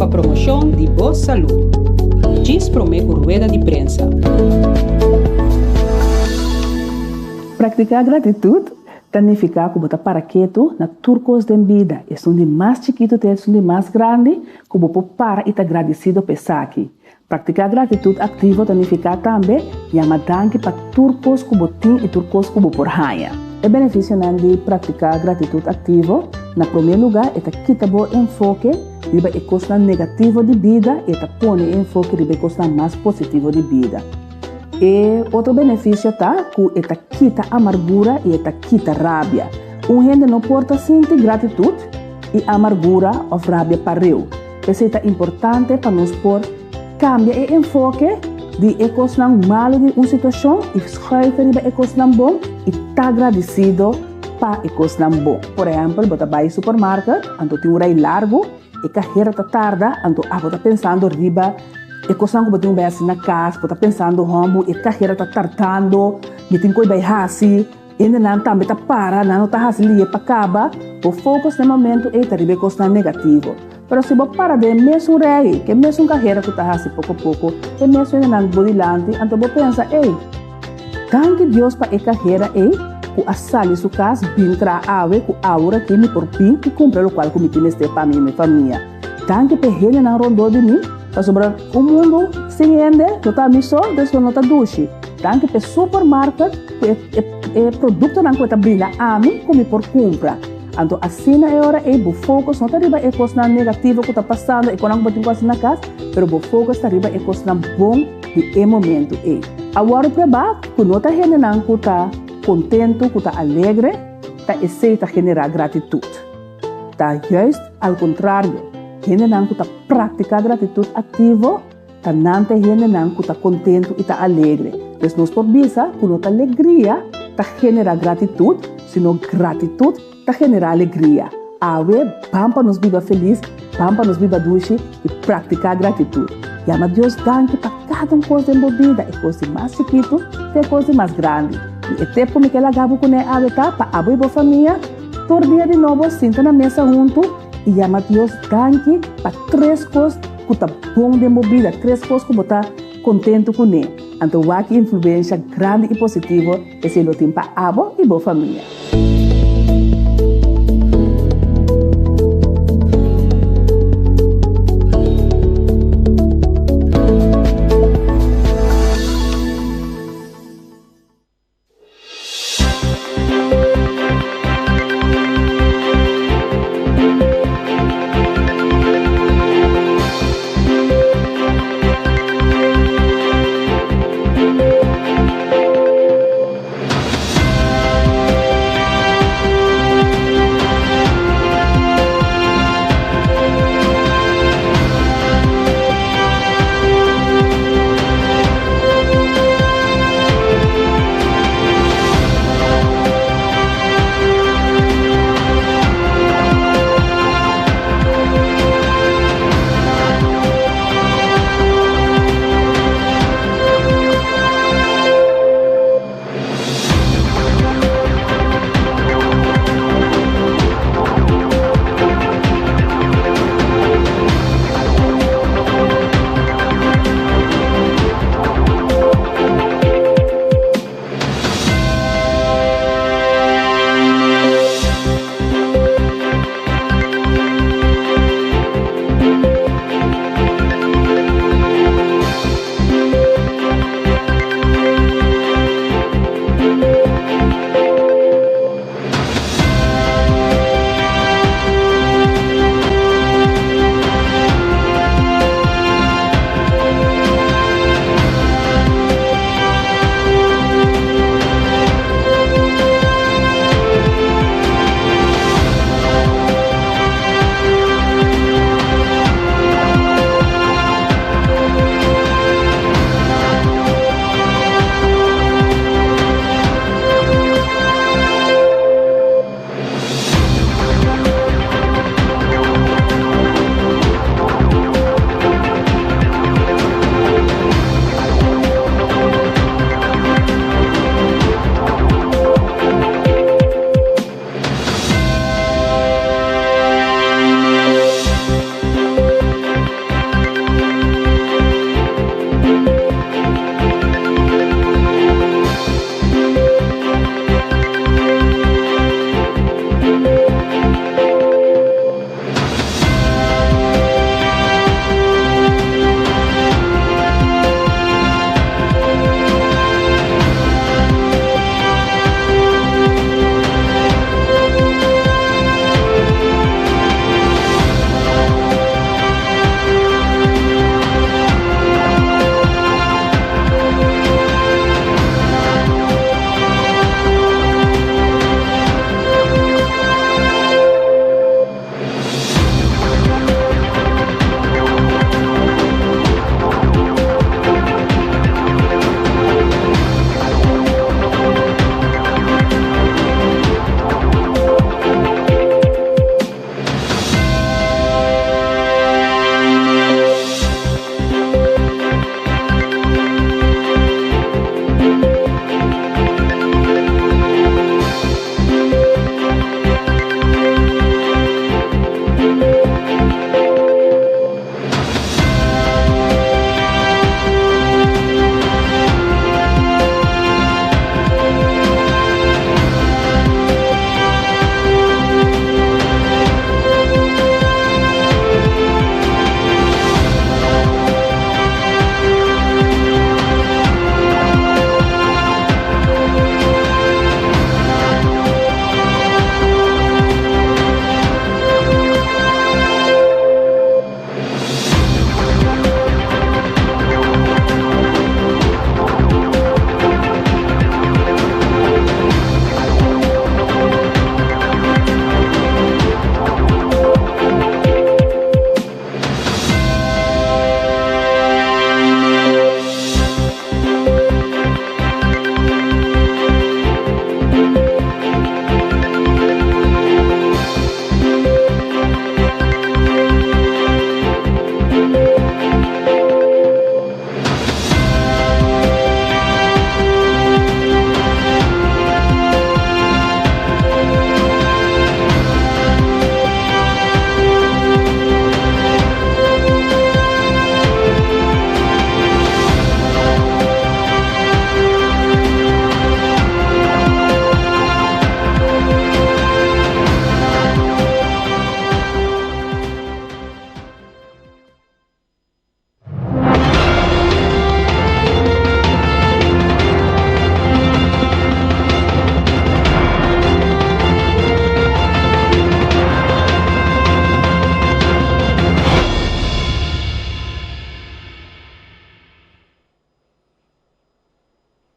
para promoção de boa saúde. Diz prometo rueda de prensa. Praticar gratitude significa que botar paraquedo na turcos de vida. É um de mais chiquito até um de mais grande, que você para e está agradecido por aqui. Praticar gratitude ativa significa também chamar danke para turcos que você tem e turcos que você por raia. O benefício de praticar gratitude ativa, na primeiro lugar, é que quita o enfoque de a coisa negativa de vida e põe enfoque de a coisa mais positiva de vida. E outro benefício que quita amargura e quita rabia. Gente não pode sentir gratitude e amargura ou rabia para eu. Isso é importante para nós por cambiar o enfoque de a coisa mal de uma situação e escolher a coisa bom e estar agradecido para a coisa bom. Por exemplo, você vai ao supermercado, então tem um horário largo e carreira está tarde, então você está pensando riba. E coisa que você vai na casa, você está pensando como e carreira está tratando, e tem coisa assim, e não também está para, não está assim para acabar, o foco nesse momento é estar riba coisa negativa. Mas se você para de mesmo rei, que mesmo carreira que está assim pouco a pouco, e mesmo não bodilante, então você pensa, ei, danke Deus para a carreira, que a sala sua casa, bem tra ave, que a hora que me por bem, que cumpre o qual que me tem este para minha família. Danke para ele na rondô de mim, para sobre o mundo sem ende, não está missão, desde não está duche. Danke para supermercado, que produto não está brinda a mim, como por compra. Então, assim é hora o foco não está riba a coisa negativa que está passando, e quando você tem na casa, mas o foco está riba a coisa bom de momento. Agora, para que não está generando que está contente, que está alegre, está generar gratitude. Está justo ao contrário. Gente não está praticar gratitude ativa, está não tem gente não está contente e está alegre. Então, nós por visa, que nossa alegria está generar gratitude, senão gratitude está generar alegria. Ave, vamos para nos viver feliz, vamos para nos viver doce e praticar gratitude. E a Deus danke para cada coisa envolvida, é coisa mais chiquito, é coisa mais grande. E é tempo que ela acaba com a ave, para a boa família, todo dia de novo, senta na mesa junto, e chama Deus danke para três coisas que está bom de movida, três coisas que você está contente com ele. Então, há que influência grande e positiva esse é o tempo para a e boa família.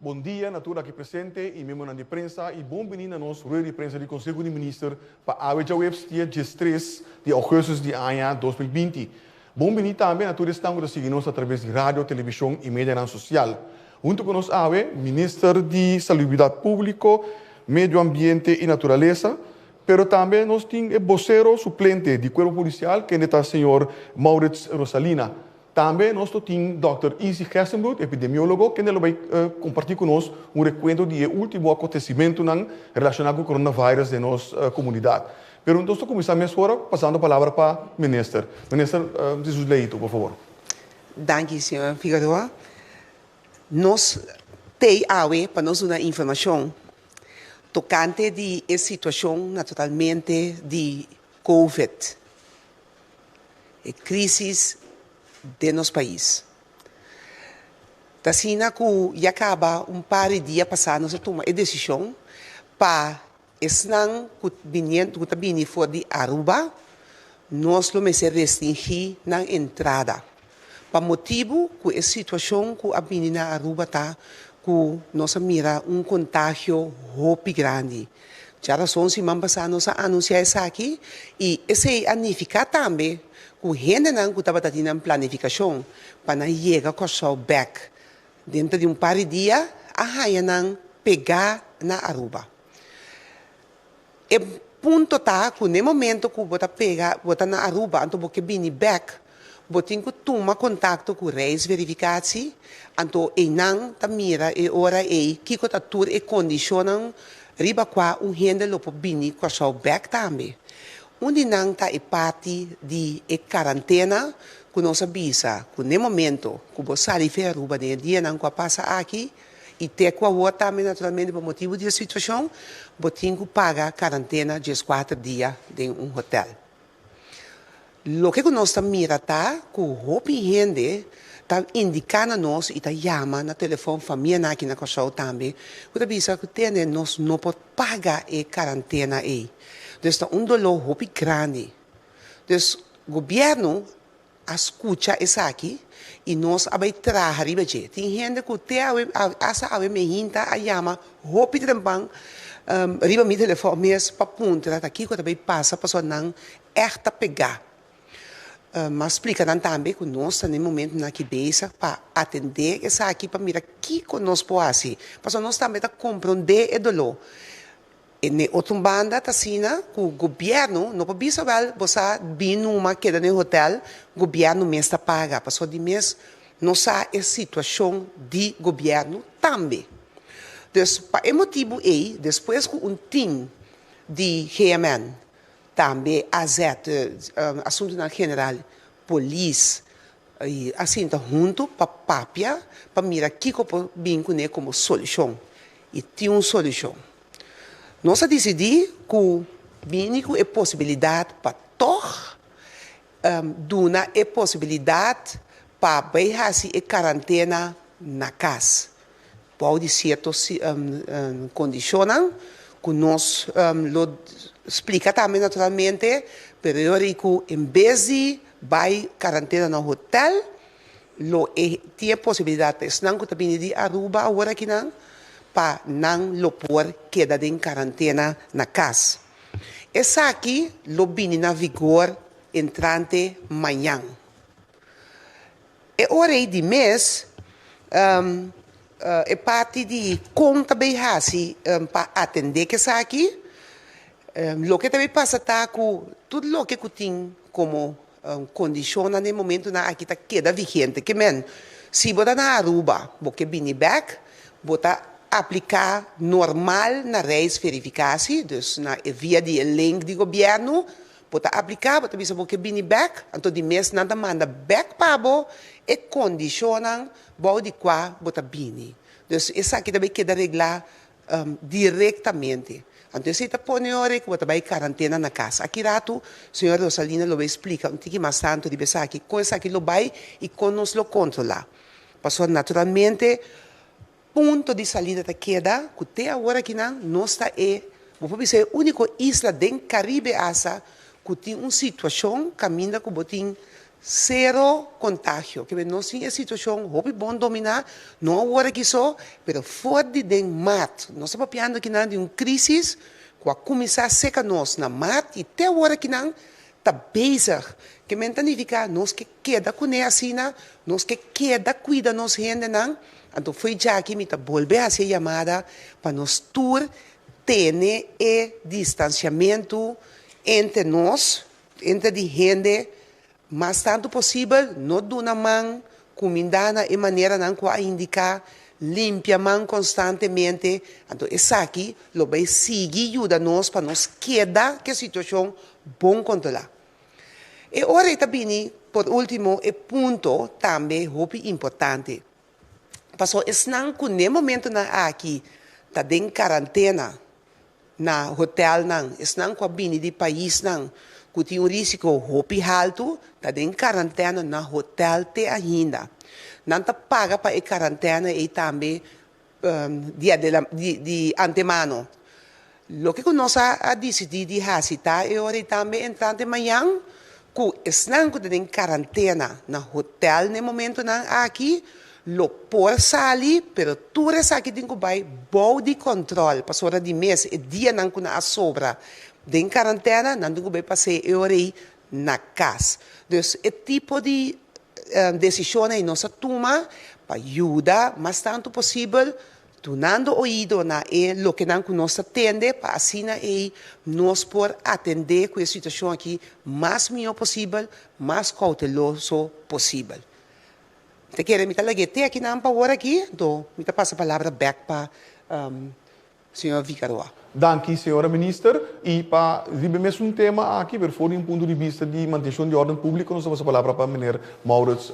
Bom dia, natura aqui presente e membro de prensa e bom venir a nós, rueda de prensa do Conselho de Ministros para a website dia 3 de agosto de ano 2020. Bom venir também, natura estamos a seguir-nos através de rádio, televisão e mídia social. Junto com nós, Ministro de Saúde Pública, Meio Ambiente e Natureza, pero também nós temos o vocero suplente do Corpo Policial, que é o senhor Maurits Rosalina. Também nós temos o Dr. Isi Gerstenbloed, epidemiólogo, que vai compartilhar conosco recuento do último acontecimento relacionado com o coronavírus de nossa comunidade. Pero nós começamos agora passando a palavra para o Ministro. Ministro, Jesus Leito, por favor. Danke, senhor Figueroa. Nós temos para nós uma informação tocante de situação, naturalmente, de Covid. A crise de nosso país. Assim, que já acaba par de dias passados, nós tomamos a decisão para estar vindo fora de Aruba, nós vamos restringir na entrada. Para motivo que a situação que a vindo na Aruba está, que nós mira contágio muito grande. Já razão se man passar nós anunciar isso aqui e esse significa também que gente não que estava tendo planificação para chegar com o back dentro de par de dias a raia não pegar na Aruba. E ponto está que no momento que você pega na Aruba, então você vem back, você tem que tomar contato com o reis verificação, então e não tá mira e ora e que está tudo e condicionam riba qua gente lo po bini com o back também. Onde não está a parte de quarentena, que nós avisa que no momento que você sai de Aruba, no dia não passa aqui, e tem que o também, naturalmente, por motivo da situação, você tem que pagar quarentena de 4 dias em hotel. O que nós estamos mirando é que o gente está indicando a nós e está chamando no telefone, família aqui na casa também, que avisa que nós não podemos pagar a quarentena aí. Então, está dolor muito grande. Então, o governo escuta isso aqui e nós vamos trazer riba de. Tem gente que tem a mehinta a chama muito trampang riba meu telefone mesmo para ponta aqui que também passa para não erta pegar. Mas explica também que nós estamos no momento na cabeça para atender isso aqui para mirar que nós podemos fazer. Porque nós também compreender o dolor. E na outra banda, que o governo, não pode saber, você vir numa queda no hotel, o governo mesmo está paga. Porque de mês, nós sabemos a situação do governo também. Então, para o motivo aí, depois que time de GMN, também AZ, assunto na general, polícia, e assim, junto para papia, para mirar que pode vir como solução. E tem uma solução. Nós decidimos que vem com a possibilidade para todos, dar a possibilidade para deixar a quarentena na casa. Pode ser condicionam que nós explica também naturalmente, periódico, em vez de vai quarentena no hotel, tem a possibilidade de não que também de Aruba agora aqui não, para não por quedar em quarentena na casa. Essa aqui lo vem na vigor entrante amanhã. E hora de mês, é parte de conta bem para atender que essa aqui. O que também passa tá com tudo o que tem como condição no momento na aqui tá queda vigente que men se botar na Aruba porque vem back botar aplicar normal na reis verificação dus na via de link de governo botar aplicar botar bisa porque vem back então de mês nada manda back pabo e condicionam body qua botar bini dus essa aqui também queda reglar diretamente. Então, se está põe hora que você vai quarentena na casa. Aqui rato, a senhora Rosalina lo vai explicar um pouquinho mais tanto de pensar que com isso aqui lo vai e com nós lo controlar. Passou naturalmente, ponto de saída da queda, que até agora aqui não está vou dizer, a única isla do Caribe asa que tem uma situação caminha que botin zero contagio. Que nós temos a situação, hope bom dominar, não agora que só, pero fora de mat. Nós estamos pensando que não de uma crise, que começar a secar nós na mat, e até agora que não está bezig. Que mentalificar, nós que queda com assim, nós que queda cuida nos gente, não. Então foi já que me está volver a ser chamada para nós tur ter o distanciamento entre nós, entre a gente, mas tanto possível, não de uma mão, comida de maneira não que indicar, limpia a mão constantemente. Então, isso aqui, lo vai seguir ajuda nós para nós quedar que a situação bom controlar. E agora também, por último, o ponto também muito importante. Passou, não que no momento aqui, está em quarentena, na hotel, não, não que vem de país, não, que tem um risco muito alto, está em quarentena na hotel ainda. Não está paga para a quarentena e também dia de antemano. O que nós decidimos de fazer, é hora também entrar de manhã, que estão em quarentena na hotel no momento aqui, lo por sair, pero tudo isso aqui tem que vai bom de controle, para hora de mês, e dia não que na sobra, de quarentena, não tem que vai passar hora na casa. Então, é tipo de decisão que nós tomamos para ajudar, mas tanto possível, donando ouvido na lo que nós atende, para assim nós por atender com a situação aqui mais melhor possível, mais cauteloso possível. Te quero me talagete aqui na ampawar aqui, então me passa a palavra back para senhor Figueroa. Danke, senhora ministra. E para resolver um tema aqui, por fora, um ponto de vista de manutenção de ordem pública, nós vamos a palavra para o senhor Maurits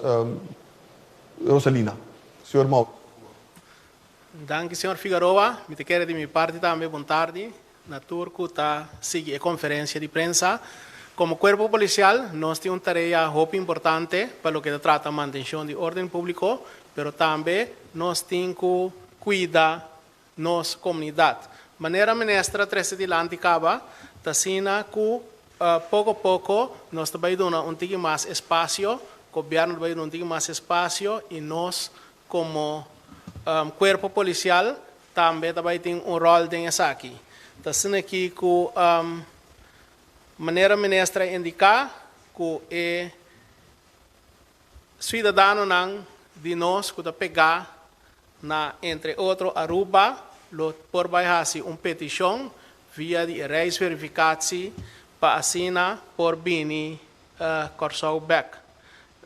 Rosalina. Senhor Maurits. Danke, senhor Figueroa. Me te quero de minha parte também, boa tarde. Na Turco está seguindo a conferência de prensa. Como cuerpo policial, nós temos uma tarefa muito importante para o que trata a manutenção de ordem pública, mas também nós temos que cuidar nossa comunidade. Maneira ministra, 13 de Lanticaba, Tassina, que pouco a pouco nós também damos um pouco mais espaço, o governo vai dar um pouco mais espaço e nós, como cuerpo policial, também temos um rol nessa aqui. Tassina aqui que maneira ministra indicar que o cidadão de nós que pegar na entre outro Aruba por baixar uma petição via de reis verificação para assinar por bini Corsau Beck.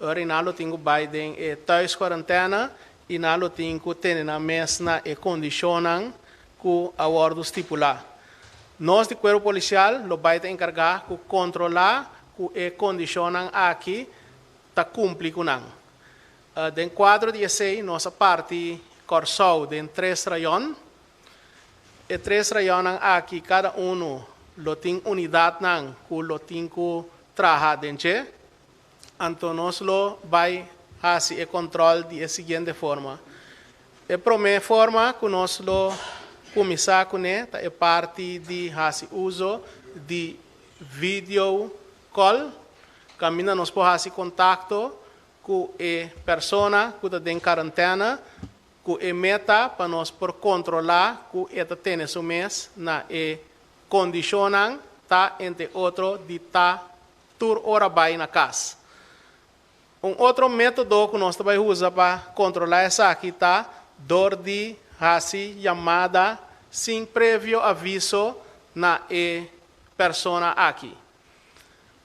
Ora nalo tingo Biden e thuis quarentena e nalo tingo ter na mesma e condicionam que a ordem estipular. Nós, de cuerpo policial, lo vai encargar de controlar que condicionam aqui está cumprir com não. Den quadro 16, nossa parte Corsau, den 3 rayon. E 3 rayon aqui, cada lo tem unidade não, que lo tem que trabalhar dentro. Então, nós lo vai fazer o controle de seguinte forma. A primeira forma que nós lo começar com é parte de fazer uso de video call, caminha nós por fazer contato com a pessoa que está em quarentena, com a meta para nós por controlar que esta tem esse mês na condicionam tá entre outro de tá tur hora vai na casa. Outro método que nós também usa para controlar essa aqui tá dor de fazer chamada sem prévio aviso na pessoa aqui.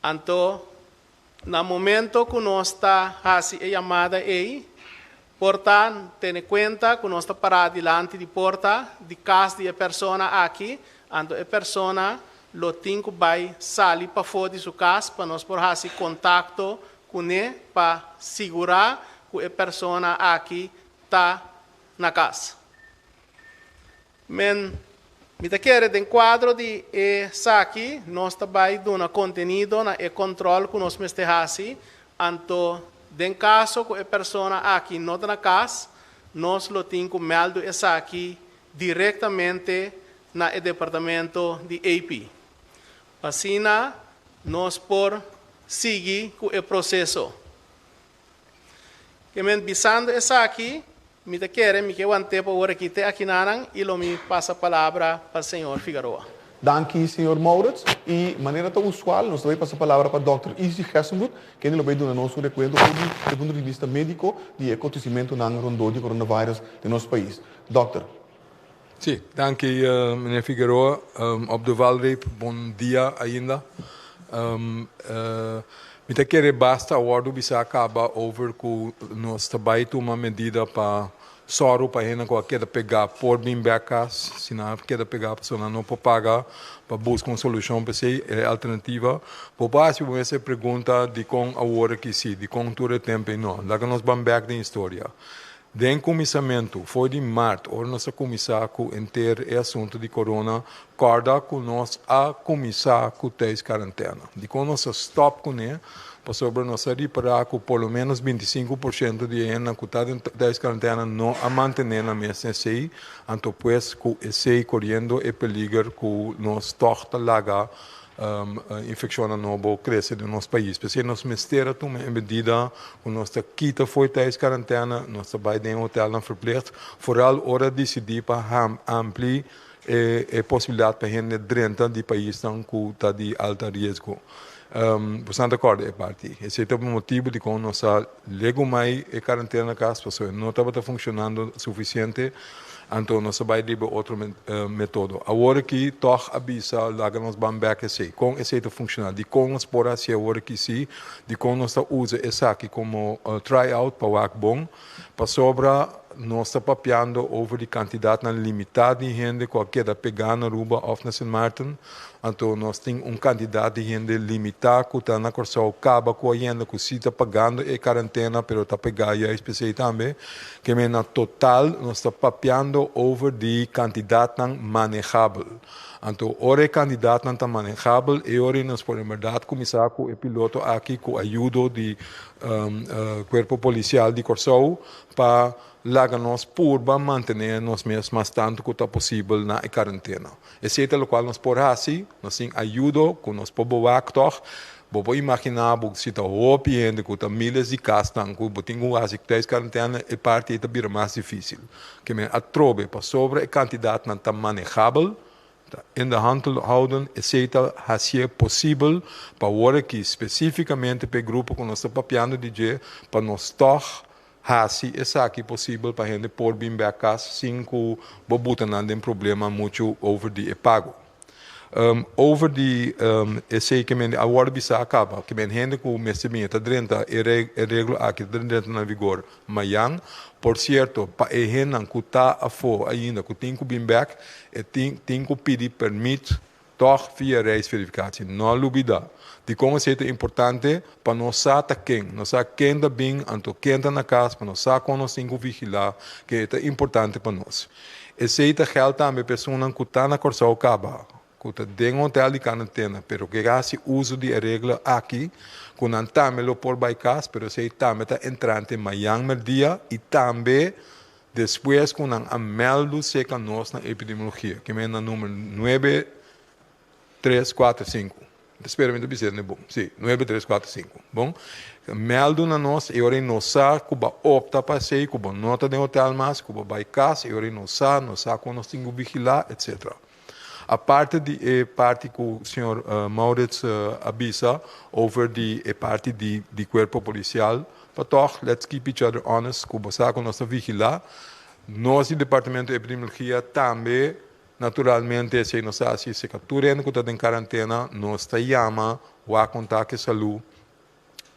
Então, no momento que nós está fazendo a chamada portanto, tenha em conta que nós está parado diante de porta de casa de pessoa aqui, então a pessoa lo tem que vai sair para fora de sua casa para nós por fazer contato com ele para segurar que a pessoa aqui está na casa. Men, me quero de quadro de aqui, nós também damos conteúdo na controle que nós estamos fazendo. Então, em caso que a pessoa aqui não está na casa, nós lo temos que meldar essa aqui diretamente no departamento de AP. Assim, nós por seguir com o processo. que men bisando essa aqui, me te quer, me que ante para hora que te aqui nanang, e lo me passa a palavra para o senhor Figueroa. Danke, senhor Maurits. E, maneira tão usual, nós também passamos a palavra para o Dr. Isi Gessenbroek, que ele vai dar nosso recuento do ponto de vista médico de acontecimento na rondô de coronavírus no nosso país. Dokter. Sim, danke, meneer Figueroa. Op de valreep, bom dia ainda. Me querer basta agora bisa acaba over que nós também uma medida para soro para gente que quer pegar por bem becas, se não quer pegar a pessoa não pode pagar para buscar uma solução para ser alternativa. Por base essa pergunta de com agora que sim, de com todo o tempo não, lá que nós vamos back da história. Den comissamento foi de março, onde nós começamos a ter o assunto de corona, corda com nós a começar com a quarentena. De quando nós stop com ele, para sobre nós reparar que pelo menos 25% de gente que está dentro da quarentena não a manter na mesma sei, então pues que esse correndo é perigo que nós torta laga infecção nova cresce no nosso país. Porque nós mistera uma medida que nós quita foi da quarentena, nós vai em hotel na verplicht, vooral hora decidir para ampliar a possibilidade para gente dentro do país que está de alto risco. Você de acordo, é parte. Esse é o motivo de que nós lego mais a quarentena na casa, porque não estava funcionando suficiente. Então, nós vamos ter outro método. Agora que toch avisa, lá que nós vamos ver que sim, com esse está funcionando, de como nós podemos fazer agora que sim, de como nós usa esse aqui como try-out para o bom, para sobra nós estamos papiando over a quantidade limitada de gente que quer pegar na Aruba ou na Sint Maarten. Então, nós temos quantidade de gente limitada que está na Corsão, acaba com a gente que está pagando a quarentena, mas está pegando a espécie também, que na total nós estamos papiando over a quantidade manejável. Então, ora a quantidade não está manejável e ora nós podemos, verdade, começar com o piloto aqui com a ajuda do corpo policial de Corsão para laga nós por manter nós mesmos mais tanto quanto possível na quarentena. Esse é o qual nós por assim, nós temos ajuda, que nós podemos actuar. Vou imaginar que se está opiando que milhares de casos que tem assim que tem quarentena é parte da bira mais difícil. Que me atrobe para sobre a quantidade não está manejável, in de hand houden, etc. É possível para agora que especificamente para o grupo que nós estamos papiando DJ, para nós toch assim, é aqui possível para a gente pôr bem becas sem que bobuta não tem problema muito over de pago. Over de esse que me agora bisa acaba, que me gente que o mestre dentro é regra aqui dentro na vigor, mas por certo, para a gente que está a fora ainda, que tem que bem back, tem que pedir permit, toch via reis verificação, não dúvida. De como é importante para nós saber quem está bem, então quem está na casa, para nós saber como nós temos que vigilar, que é importante para nós. Esse é o também pessoas que estão na Corsão acaba, que estão dentro do hotel de quarentena, mas que fazem uso de regra aqui, que não também por by casa, mas esse também está entrando amanhã no dia e também depois que não ameldo-se com nós na epidemiologia, que é o número 9345. Experimento bizarro, né? Bom, sim, 9345. Bom, meldo na nós, e ora não sabe, cuba opta para ser, cuba nota de hotel mais, cuba vai casa, e ora não sabe como nós temos que vigilar, etc. A parte de parte que o senhor Maurits avisa over de parte de corpo policial, para toch, let's keep each other honest, cuba sabe como nós temos que vigilar. Nós, do Departamento de Epidemiologia, também naturalmente, se nós assim, se capturando que está em quarentena, nós chama o contato de saúde.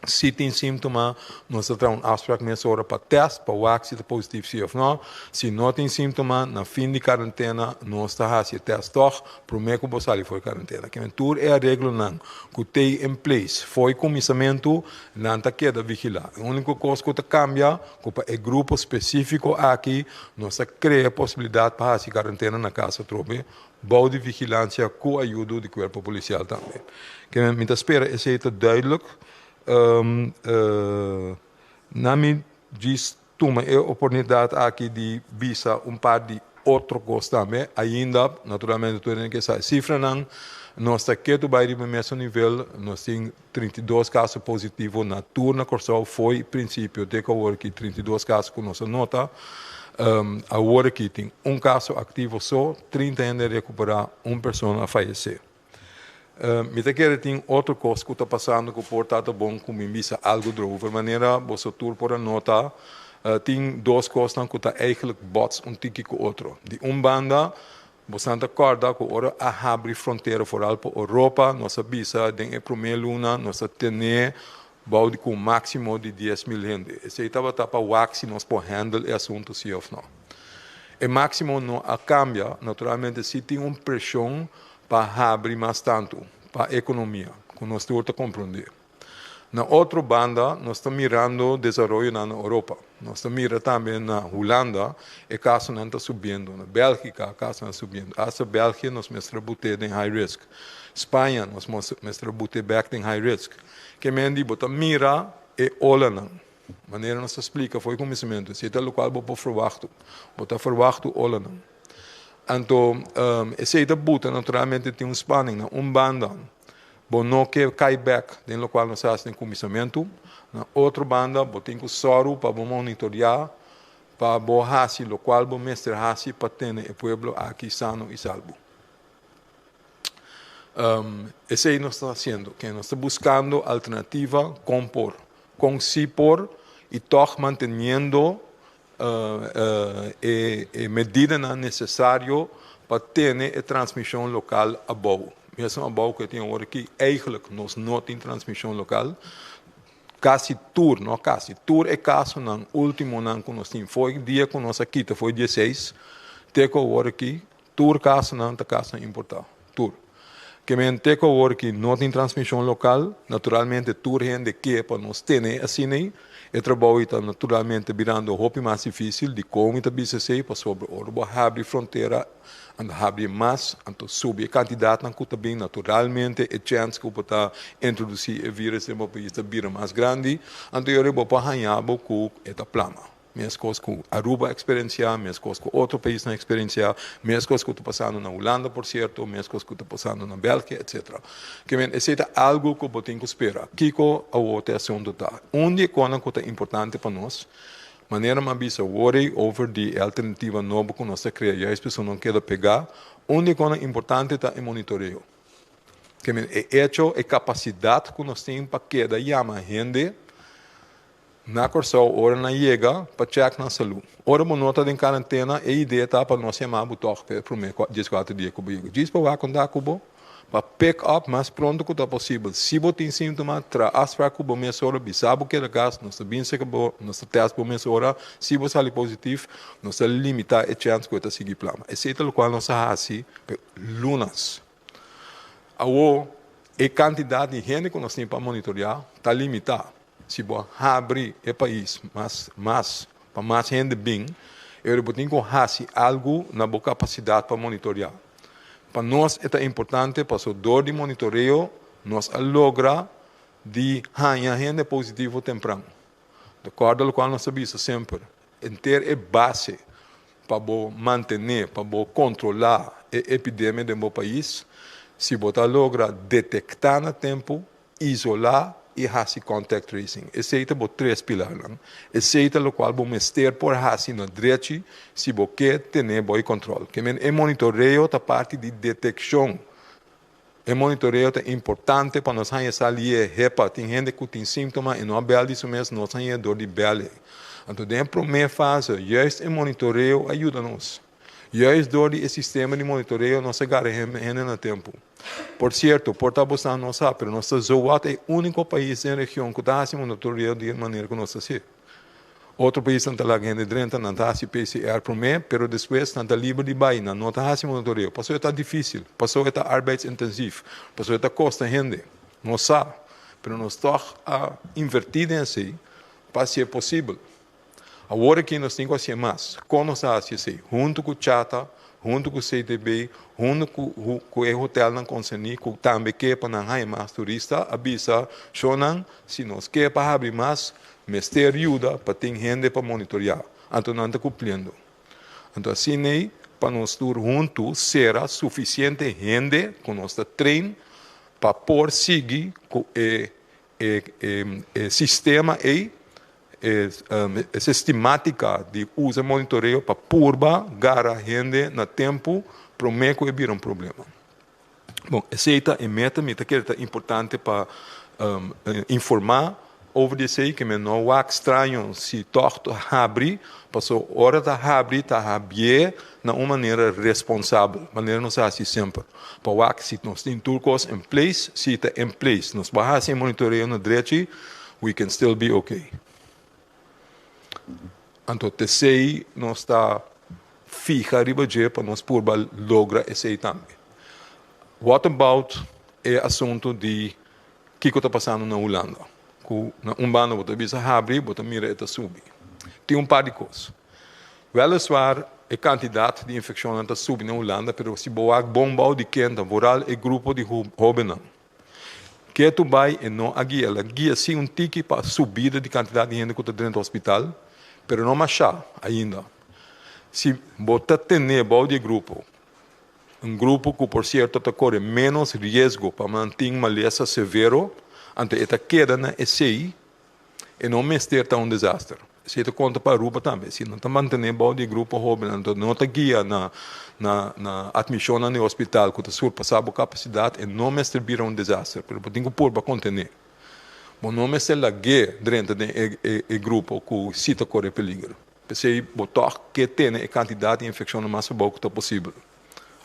Se tem sintoma, nós temos um afspraak nessa hora para teste, para o se está positivo sim ou não. Se não tem sintoma, na fim de quarentena, nós estamos a teste toch, para o meio que você foi quarentena. Que tudo é a regra não, que tem em place. Foi começamento, não está queda vigilar. A única coisa que cambia, que para o grupo específico aqui, nós cria a possibilidade para fazer quarentena na casa trobe. Bouw de vigilância com a ajuda do corpo policial também. Que me espera, esse é duidelijk. Na me diz toma a oportunidade aqui de visa par de outro custo também. Ainda, naturalmente, tu tem que essa cifra não. Nós está aqui no mesmo nível, nós temos 32 casos positivos na turma Corsol, foi princípio de que 32 casos com nossa nota. Agora aqui tem um caso ativo só, 30 ainda recuperar, uma pessoa a falecer. Me tem outro coisa que está passando que pode estar bom como me visa algo de outra maneira, você tur por a nota, tem duas coisas que está eigenlijk bots tique com outro. De banda, você não acorda que ora a abrir fronteira vooral para a Europa, nossa visa, em primeira luna, nossa tener boude com máximo de 10.000 gente. Esse estava para o axi, nós podemos handle o assunto sim ou não. O máximo não cambia, naturalmente, se tem uma pressão para abrir mais tanto para a economia, que nós temos que compreender. Na outra banda, nós estamos mirando o desenvolvimento na Europa. Nós estamos mirando também na Holanda, o caso não está subindo. Na Bélgica, o caso não está subindo. Essa Bélgica, nós mostramos em high risk. Espanha, nós mostramos back em high risk. Que me diz, bota mira e olha não. Maneira nós explica, foi conhecimento. Se é o qual vou verwachten. Bota verwachten, olha não. Então, esse é buta, naturalmente, tem spanning, na banda. Bom, não que cai back, no qual nós fazemos conhecimento. Na outra banda, bom, tem que soro para monitorear, para bom hasi, o qual bom mestre hasi para ter o povo aqui sano e salvo. Esse aí nós estamos fazendo, que nós estamos buscando alternativa compor, consipor e toch mantendo medida necessária para ter a transmissão local a boa. Mesmo a boa que tem agora que eigenlijk nós não temos transmissão local, quase tour, não quase, tour é caso no último ano que nós tínhamos, foi dia que nós aqui, foi 16, teco agora aqui, tour caso não, caso importar, tour. Que me teco agora que não tem transmissão local, naturalmente tour gente que para nós ter assim aí, o trabalho está naturalmente virando um pouco mais difícil de como está BCC para sobre o abrir fronteira, and abrir mais, então subir a quantidade na que bem naturalmente a chance que para introduzir o vírus no país está vira mais grande, então eu vou para ganhar com esta plama. Mesmas coisas que Aruba experienciar, mesmas coisas que outro país não experienciar, mesmas coisas que está passando na Holanda, por certo, mesmas coisas que está passando na Bélgica, etc. Que esse é algo que eu tenho que esperar. Kiko, a outra assunto está. Onde coisa que é importante para nós, maneira mais bisa worry over the alternativa nova que nós criamos, e as pessoas não querem pegar, onde coisa importante está o monitoreio. Que é hecho, a capacidade que nós temos para que da chama gente na Corsol, ora na chega para check na saúde. Ora, uma nota de quarentena, a ideia está para nós chamar o toque para o 14 dias que eu diz para o contar com para pick up mais pronto que é possível. Se você tem sintomas, traz para o mês hora, sabe o que é gás, nós sabemos que nós teste para o mês hora, se você sair positivo, nós limitar a chance que você seguir plano. Esse é o qual nós fazemos lunas. A quantidade de gente que nós temos para monitorear está limitada. Se você abrir o país para mais gente bem, eu tenho que fazer algo na boa capacidade para monitorear. Para nós é importante, para o dor de monitoreio, nós logra de ganhar gente positiva temprano. De acordo com o qual nós sabemos sempre, ter a base para manter, para controlar a epidemia do meu país, se você logra detectar no tempo, isolar e fazer contact tracing. Esse é o 3 pilares. Esse é o qual vamos ter por fazer na direita se você quer ter bom controle. Que o monitoreio é parte de detecção. O monitoreio é importante para nós saber HEPA. Tem gente que tem sintomas e não bela isso mesmo, nós temos dor de bela. Então, na primeira fase, o monitoreio ajuda-nos. O sistema de monitoreio não se agarra no tempo. Por certo, por estar buscando nós sabe, mas nossa Zoat é o único país na região que está fazendo monitoreio de maneira que nós fazemos. Outro país não está lá dentro, não está fazendo PCR primeiro, mas depois não está livre de baixo, não está fazendo monitoreio. Passou está difícil, passou está arbeidsintensivo, passou está custa gente, não sabe, mas nós estamos a invertir nisso para ser possível. Agora que nós temos que fazer mais, como nós fazemos isso, junto com o Chata, junto com o CTB, junto com o hotel não consegui, que também quer para não ter mais turistas, avisa, se nós quer para abrir mais, mas ter ajuda para ter gente para monitorear. Então não está cumprindo. Então assim, para nós tur juntos será suficiente gente com nosso treino para por seguir com o sistema e sistemática de uso e monitoreio para purba gara gente na tempo para que vir um problema. Bom, essa é meta que é importante para informar over isso que me não é estranho se torto abrir, passou hora da abrir, tá abrir na uma maneira responsável, maneira não se assim sempre. Para que se nós temos turcos em place, se está em place, nós barras sem monitoreio na direita, we can still be okay. Então, TCI nós está fija riba de para nós por logra esse também. What about é assunto de que está passando na Holanda? Na Umbanda, você visa abrir, você mira e subir. Tem par de coisas. Weliswaar, a quantidade de infecção está subindo na Holanda, mas se boa bombal de quem vooral é grupo de jovens. Que tu vai e não a guia sim tique para subida de quantidade de gente que está dentro do hospital, mas não achar ainda. Se você tem bom de grupo, grupo que por certo corre menos risco para manter uma maleza severo, ante esta queda na ECI, e não mestre um desastre. Se te conta para a Aruba também, se não está mantendo bom de grupo jovem, não está guia na admissão no hospital, que está surpassando a capacidade, e não mestre vira um desastre, mas tem que pôr para conter. Mas não mestre a guia dentro do grupo que cita corre peligro. Porque botar que tem a quantidade de infecção o mais boa que possível.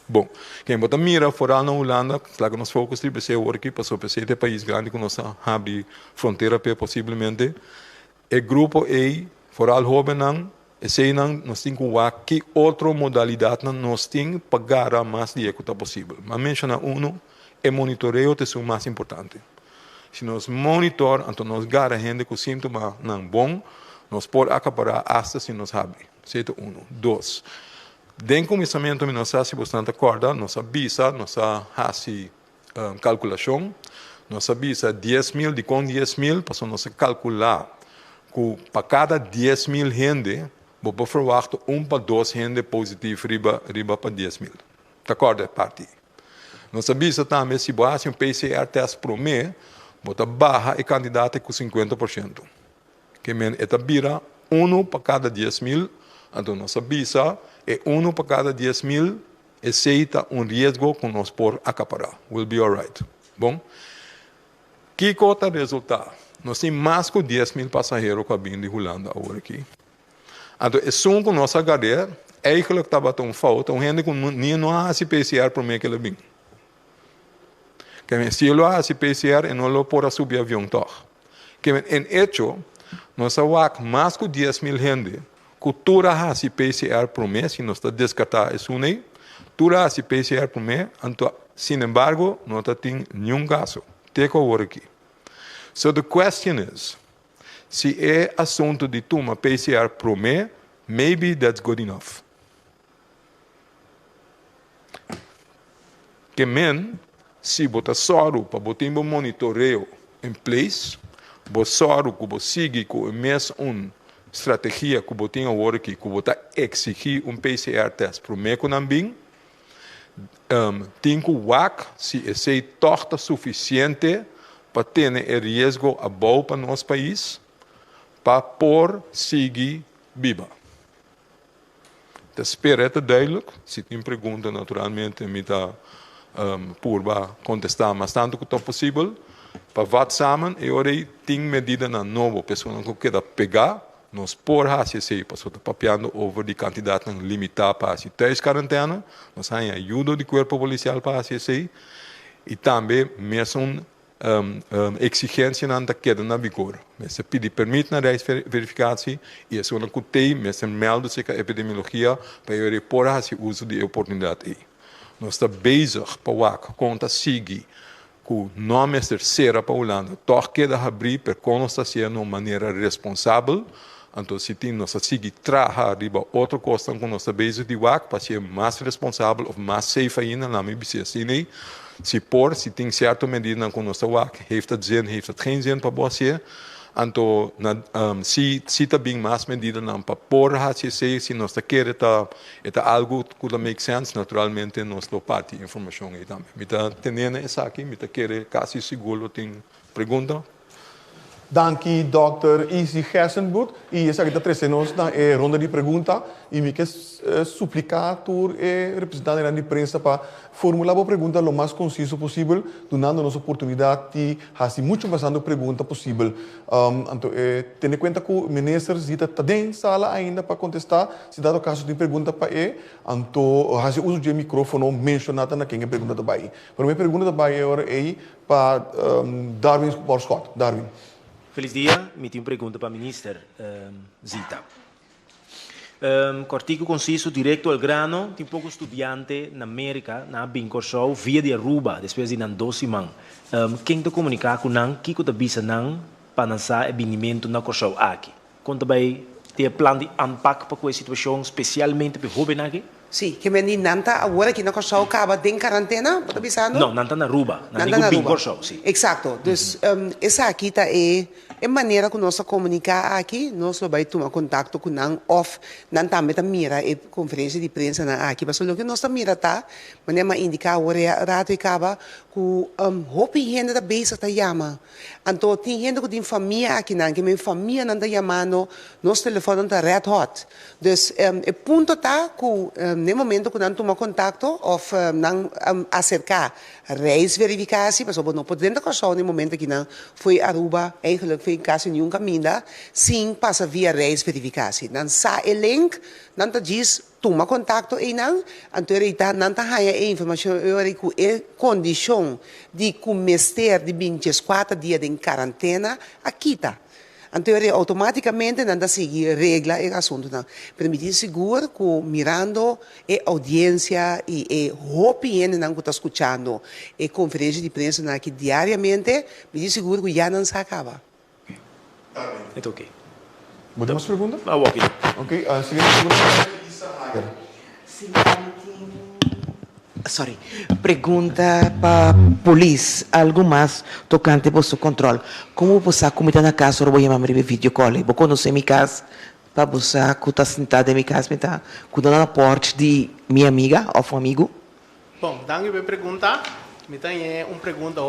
Bom, quem bota mira fora na Holanda, claro que nós focamos de PC aqui, passou PC de país grande que nós abre fronteira possivelmente. O grupo é fora o jovem não, esse não nós temos que outra modalidade nós temos para pagar mais de que possível. Mas menciona é monitoreio é o mais importante. Se nós monitor, então nós gara gente com sintoma não bom, nós podemos acaparar hasta se nós abre. Certo? 2. Den começamento, nós se bastante acorda, nós avisa, nós faz calculação, nós avisa 10.000 de com 10.000, para nós calcular que para cada 10.000 gente, vou verwachten 1 para 2 gente positivo riba para 10.000. Tá acorda, parte. Nós avisa também, se você um PCR teste por mês, bota barra e candidato com 50%. Que men eta vira 1 para cada 10.000, então nós avisa, é 1 para cada 10.000, aceita risco que nós por acaparar. Will be alright. Bom? Que cota resultado? Nós temos mais de 10.000 passageiros que vêm de Holanda agora aqui. Então, é som que nós agarrar, é que estava tão falta, gente que não há PCR para mim que ele vem. Se ele há PCR, não lo pode subir avião toch. Que em hecho, nós temos mais de 10.000 gente cultura hasi PCR por mês, se nós está descartar isso nem, cultura hasi PCR por mês, então, sin embargo, não tem nenhum caso. Take over aqui. So the question is, se é assunto de toma PCR por mês, maybe that's good enough. Que men, se botar soro para botar um monitoreio em place, botar soro que você siga com o mês estratégia que você tem agora que você exigir PCR teste para o mês também, tem que ver se esse torta suficiente para ter o risco a bom para nosso país, para por seguir viva. Então, espero que duidelijk. Se tem pergunta, naturalmente, me dá por contestar mais tanto que possível. Para wat samen, e ora tem medida na nova pessoa que quer pegar, nós por HCC, para estar papiando over de quantidade limitada para a thuis quarentena, nós temos ajuda do corpo policial para a HCC, e também mesmo exigência na queda na vigor. Você pede permite na verificação e é uma que tem, mas melda-se com a epidemiologia para eu por esse uso de oportunidade. Nós estamos bezig para conta seguir que não é terceira para a Holanda, toque de abrir para constatar de uma maneira responsável. Então, se tem nós seguir trabalhar riba outra coisa que nós estamos bezig de para ser mais responsável ou mais safe ainda, na minha visão assim. Se tem certa medida que nós estamos heeft het zin, heeft het geen zin para você. Anto, si também mais medida não para por se nós queremos algo que make sense, naturalmente nós lo parte informação aí também. Mita tendo essa aqui, mita querer quase seguro tem pergunta. Dank Dr. Isi Gersenboet. E essa aqui está trazendo na ronda de perguntas. E me quer suplicar por representante da imprensa para formular a pergunta o mais conciso possível, dando-nos a oportunidade de fazer muito mais perguntas possível. Então, tendo em conta que o ministro está dentro da sala ainda para contestar, se dado o caso de pergunta para ele, então, fazer uso de microfone mencionado na quem pergunta também. Para minha pergunta também é para Darwin Borscott. Darwin. Feliz dia, me tenho pergunta para a ministra Zita. Cortico conciso, direto ao grano, tem pouco estudante na América, na Bincorshow, via de Aruba, depois de nan 12 man. Quem te comunicar com nan, que te bisa nan, para lançar o benimento na Corshow aqui. Conta bem, tem plano de anpak para a situação, especialmente para jovens aqui? Sim, que me nanta agora que na Corshow acaba de quarentena, tá pensando? Não, nanta na Aruba, na Bincorshow, sim. Exato, então essa aqui tá é maneira que nós comunicar aqui, nós vamos tomar contato com não off, não também tá mira a conferência de imprensa na aqui, mas o que nós tá mira tá, mas indicar agora rato acaba que hopi gente da base tá chama, então tem gente que tem família aqui não, que minha família não tá chamando, nosso telefone tá red hot, então o ponto tá que no momento que não toma contato ou não acercar reis verificatie, mas não podemos passar no momento que não foi Aruba, eigenlijk foi caso nenhum caminho, sim passa via reis verificatie. Dan sa e link, dan ta diz toma contato e não, então não ta haya e informação sobre a condição de começar de 24 dias de quarentena aqui tá. Então, automaticamente, não seguir regra e assunto. Permitir seguro que mirando a audiência e a opinião que está escutando a conferência de imprensa aqui diariamente, me diz seguro que já não se acaba. É ok. Podemos perguntar? Ok. Ok, a seguinte pergunta. Sim, sorry. Pergunta para polícia, algo mais tocante para o seu controle. Como você comita na casa, eu vou chamar de vídeo call. Vou conhecer minha casa, para você que está sentado em minha casa, me está cuidando na porta de minha amiga ou um amigo? Bom, danke pela pergunta. Me tem uma pergunta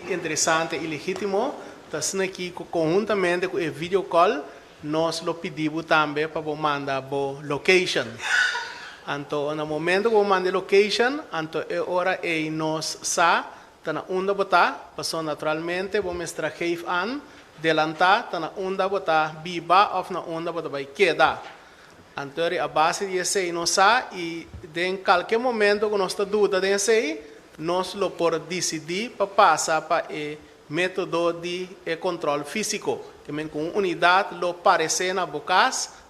interessante e legítima. Está aqui conjuntamente com o vídeo call, nós lo pedimos também para mandar a location. Então, no momento que eu mando a location, então é hora que nós sa, tá na onda botar, passou naturalmente, vamos extrair an, delantar, tá na onda botar, biba, ou na onda botar, vai quedar. Então, a base de esse nós sa, e em qualquer momento que nós está dúvida desse, nós lo por decidir para passar para o método de controle físico, que com unidade lo parecer na boca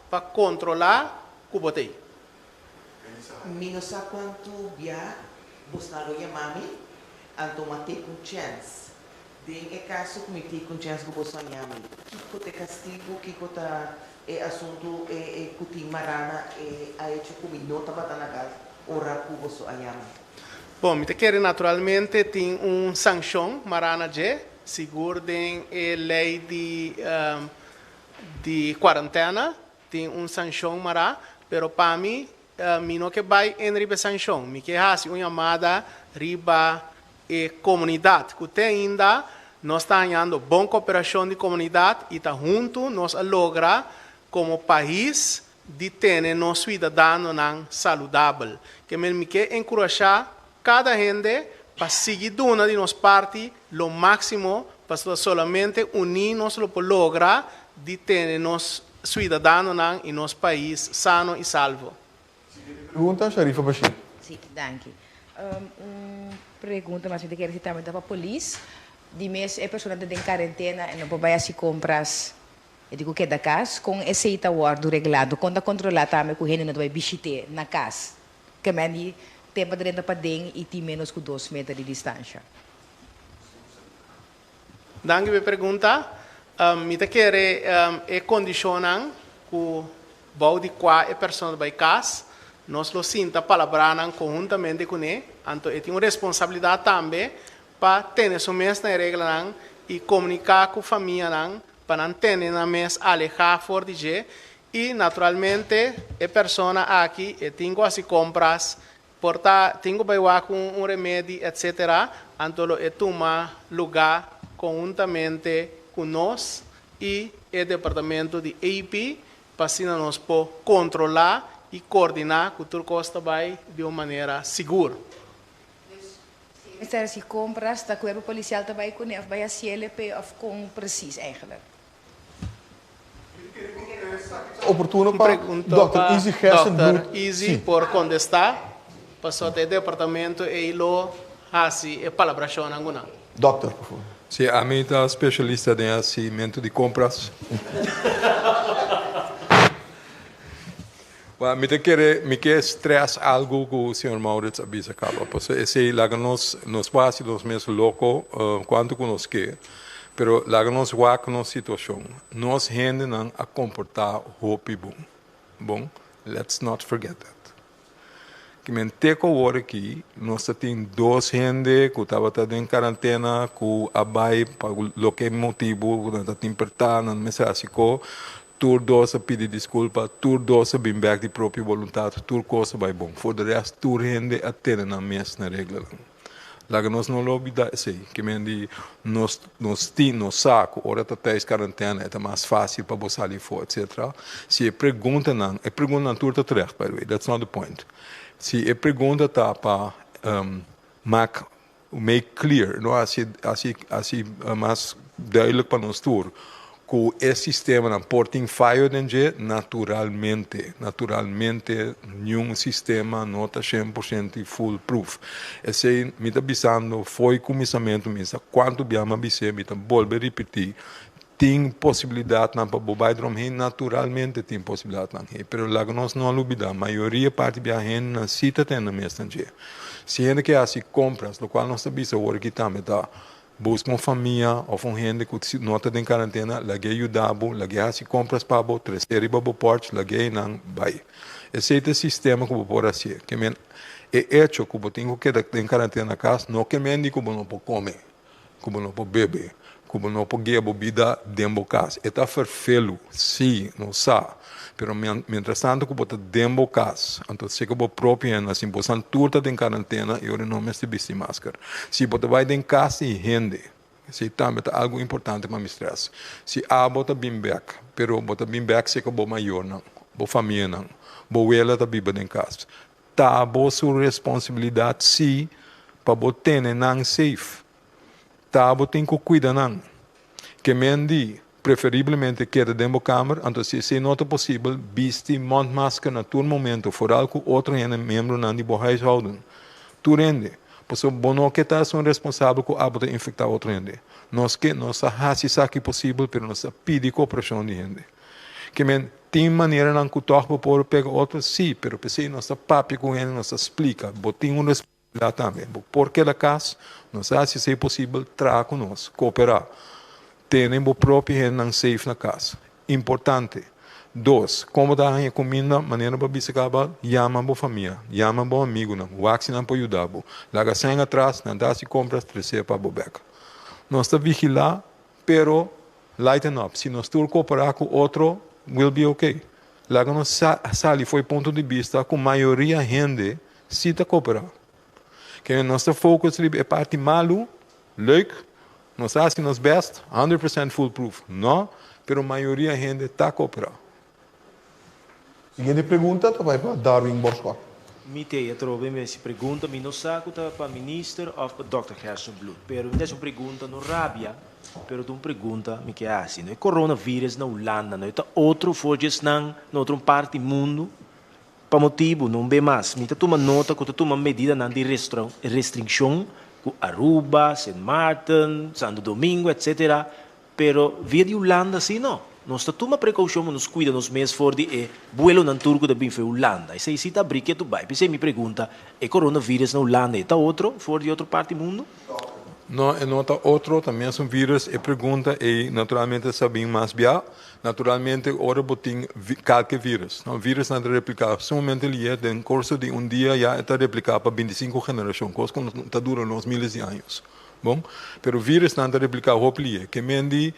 para controlar o botei. Mi não sabe quanto dia Bolsonaro e mami tomate com chance. De caso que me tem com chance com Bolsonaro e mami. Que te castigo, que tá assunto que tem marana a hecho que me nota batana casa ora com Bolsonaro e mami. Bom, me quer naturalmente tem sanção marana je seguro tem lei de quarentena tem sanção mará, pero para mim mi no que vai em riba sanção, mi que hace uma chamada riba comunidade, que tem ainda nós está ganhando boa cooperação de comunidade e está junto nós logra como país de ter nos cidadãos saudável, que me que encorajar cada gente para seguir duna de nos parte lo máximo para solamente unir nos lo logra de ter nos cidadãos em nosso país sano e salvo. Pergunta, Sharifa Bashir. Sim, danke. Pergunta, mas eu quero citar também para a polícia. De mês, a pessoa está em quarentena e não pode fazer compras, eu digo que é da casa, com esse itaúdo reglado, quando controlar também que o reino não vai bichite na casa. Que é tempo dentro para dentro e tem menos que 2 metros de distância. Danke pela pergunta. Me quer condicionar que o bom de qual a pessoa vai casa. Nós lo sinta palabranan conjuntamente com ele, então ele tem uma responsabilidade também para ter essa mesma regra e comunicar com a família para não ter na mesa alejar for de e naturalmente a persona aqui tenho as compras porta tenho baiwa com remédio etc. Antolo toma lugar conjuntamente com nós e o departamento de AP para assim nós poder controlar e coordenar que tudo costa vai de uma maneira segura. Minister, als compras, dat corpo policial também kunnen of bij a CLP of com precies eigenlijk. Oportuno para Dr. Easy Gerson Dr. Easy por contestar, passou até departamento e lo assim a palabração anguna. Doctor, por favor. Sim, a mim está especialista em assumento de compras. Me quer estressar algo que o senhor Maurits avisa acaba. Porque esse laga nos faz os meus loucos quanto que nos quer, pero laga nos guaca nos situação. Nos gente não a comportar hopi bom. Let's not forget that. Que me teco hora aqui, nós temos dois gente que estava em quarentena, que abai para o que motivo, que está temperando, não me sei se tur dois a pedir desculpa, tur dois a vir back de própria vontade, tur coisa vai bom. For the rest, tur gente atende na mesma regra. Laga nós não olvidar assim, que me di nós saco, hora tá em quarentena, é mais fácil para você sair fora, etc. Se pergunta não tur tá terecht, by the way, that's not the point. Se a pergunta tá para make clear, não assim mais duidelijk para nós tur, que esse sistema não porta falho naturalmente nenhum sistema não está 100% foolproof. Esse me está avisando foi começamento mesmo quanto bem me avisei me está volver repetir tem possibilidade não para bobai dromhen naturalmente tem possibilidade não é, pero lá nós não olvidar a maioria parte da gente não cita tem na mesma dia. Se ainda que assim compras, do qual nós avisa agora que também tá busca uma família ou uma gente que não está em quarentena, lagi ajudabo, lagi assim compras para o terceiro para o porte, lagi não vai. Esse é o sistema que eu vou assim, que men é hecho que eu tenho que estar em quarentena na casa, não que men digo que eu não posso comer, que eu não posso beber, que eu não posso ganhar bebida dentro da casa. Está ferfelo, sim, não sabe. Pero mientras tanto que bota dentro da casa, então se que o próprio assim, você turta em quarentena e eu não me vestir máscara. Se você vai em casa e rende, se também é algo importante para me estressar. Se bota bem back, pero bota bem back se que o maior não, o família não, o ela tá viva em casa. Tá boa sua responsabilidade sim para botar não safe. Tá botar tem que cuidar não. Que mendi preferivelmente queda dentro da câmara, então se não é possível, viste mont máscara na todo momento, foral com outro membro não de boa huishouden. Tu rende. Porque bono que está são responsável com a botar infectar outro rende. Nós fazemos aqui possível, mas nós pedimos cooperação de rende. Que men tem maneira não que toca para pegar outro, sim, mas se nós papi com ele, nós explica, botem uma responsabilidade também. Porque a casa, nós fazemos se é possível, traga conosco, cooperar. Tem o próprio gente não safe na casa. Importante. 2. Como dá a comida, maneira para bicicleta, chama a família, chama a amigo, não. O axi não pode ajudar. Laga sem atrás, não dá se compras, terceiro para o beca. Nós estamos vigilar, pero lighten up. Se nós estamos cooperar com outro, will be okay. Laga nós sali foi ponto de vista com a maioria gente se está cooperar. Que nós estamos focados é parte malu, leuk. Nós fazemos best, 100% foolproof. Não, pero a maioria da gente está cooperando. Seguinte pergunta, vai para Darwin Borsquak. Eu trouxe essa pergunta, mas não sei se é para o ministro ou para o Dr. Gerson Blut. Pero é uma pergunta não rábia, pero é uma pergunta que é assim. Não é coronavírus na Holanda, não é outro forjas na outra parte do mundo, para motivo, não vê mais. Me toma nota que tu toma medida de restrição, Aruba, St. Maarten, Santo Domingo, etc. Pero via de Holanda, sim, não. Nós tomamos precaução, nos cuida, nos meses fora de vuelo na turco da bem foi Holanda. E se está brique tu vai. Pensei me pergunta, é coronavírus na Holanda, está outro, fora de outra parte do mundo? Não, não está outro, também é um vírus, e pergunta, e naturalmente sabem mais bem, naturalmente, ora botem qualquer vírus. O vírus não é replicado, somente ele é, no curso de dia, já está replicado para 25 gerações, coisa que está dura uns milhares de anos. Bom, pero o vírus não está replicado, que mendi,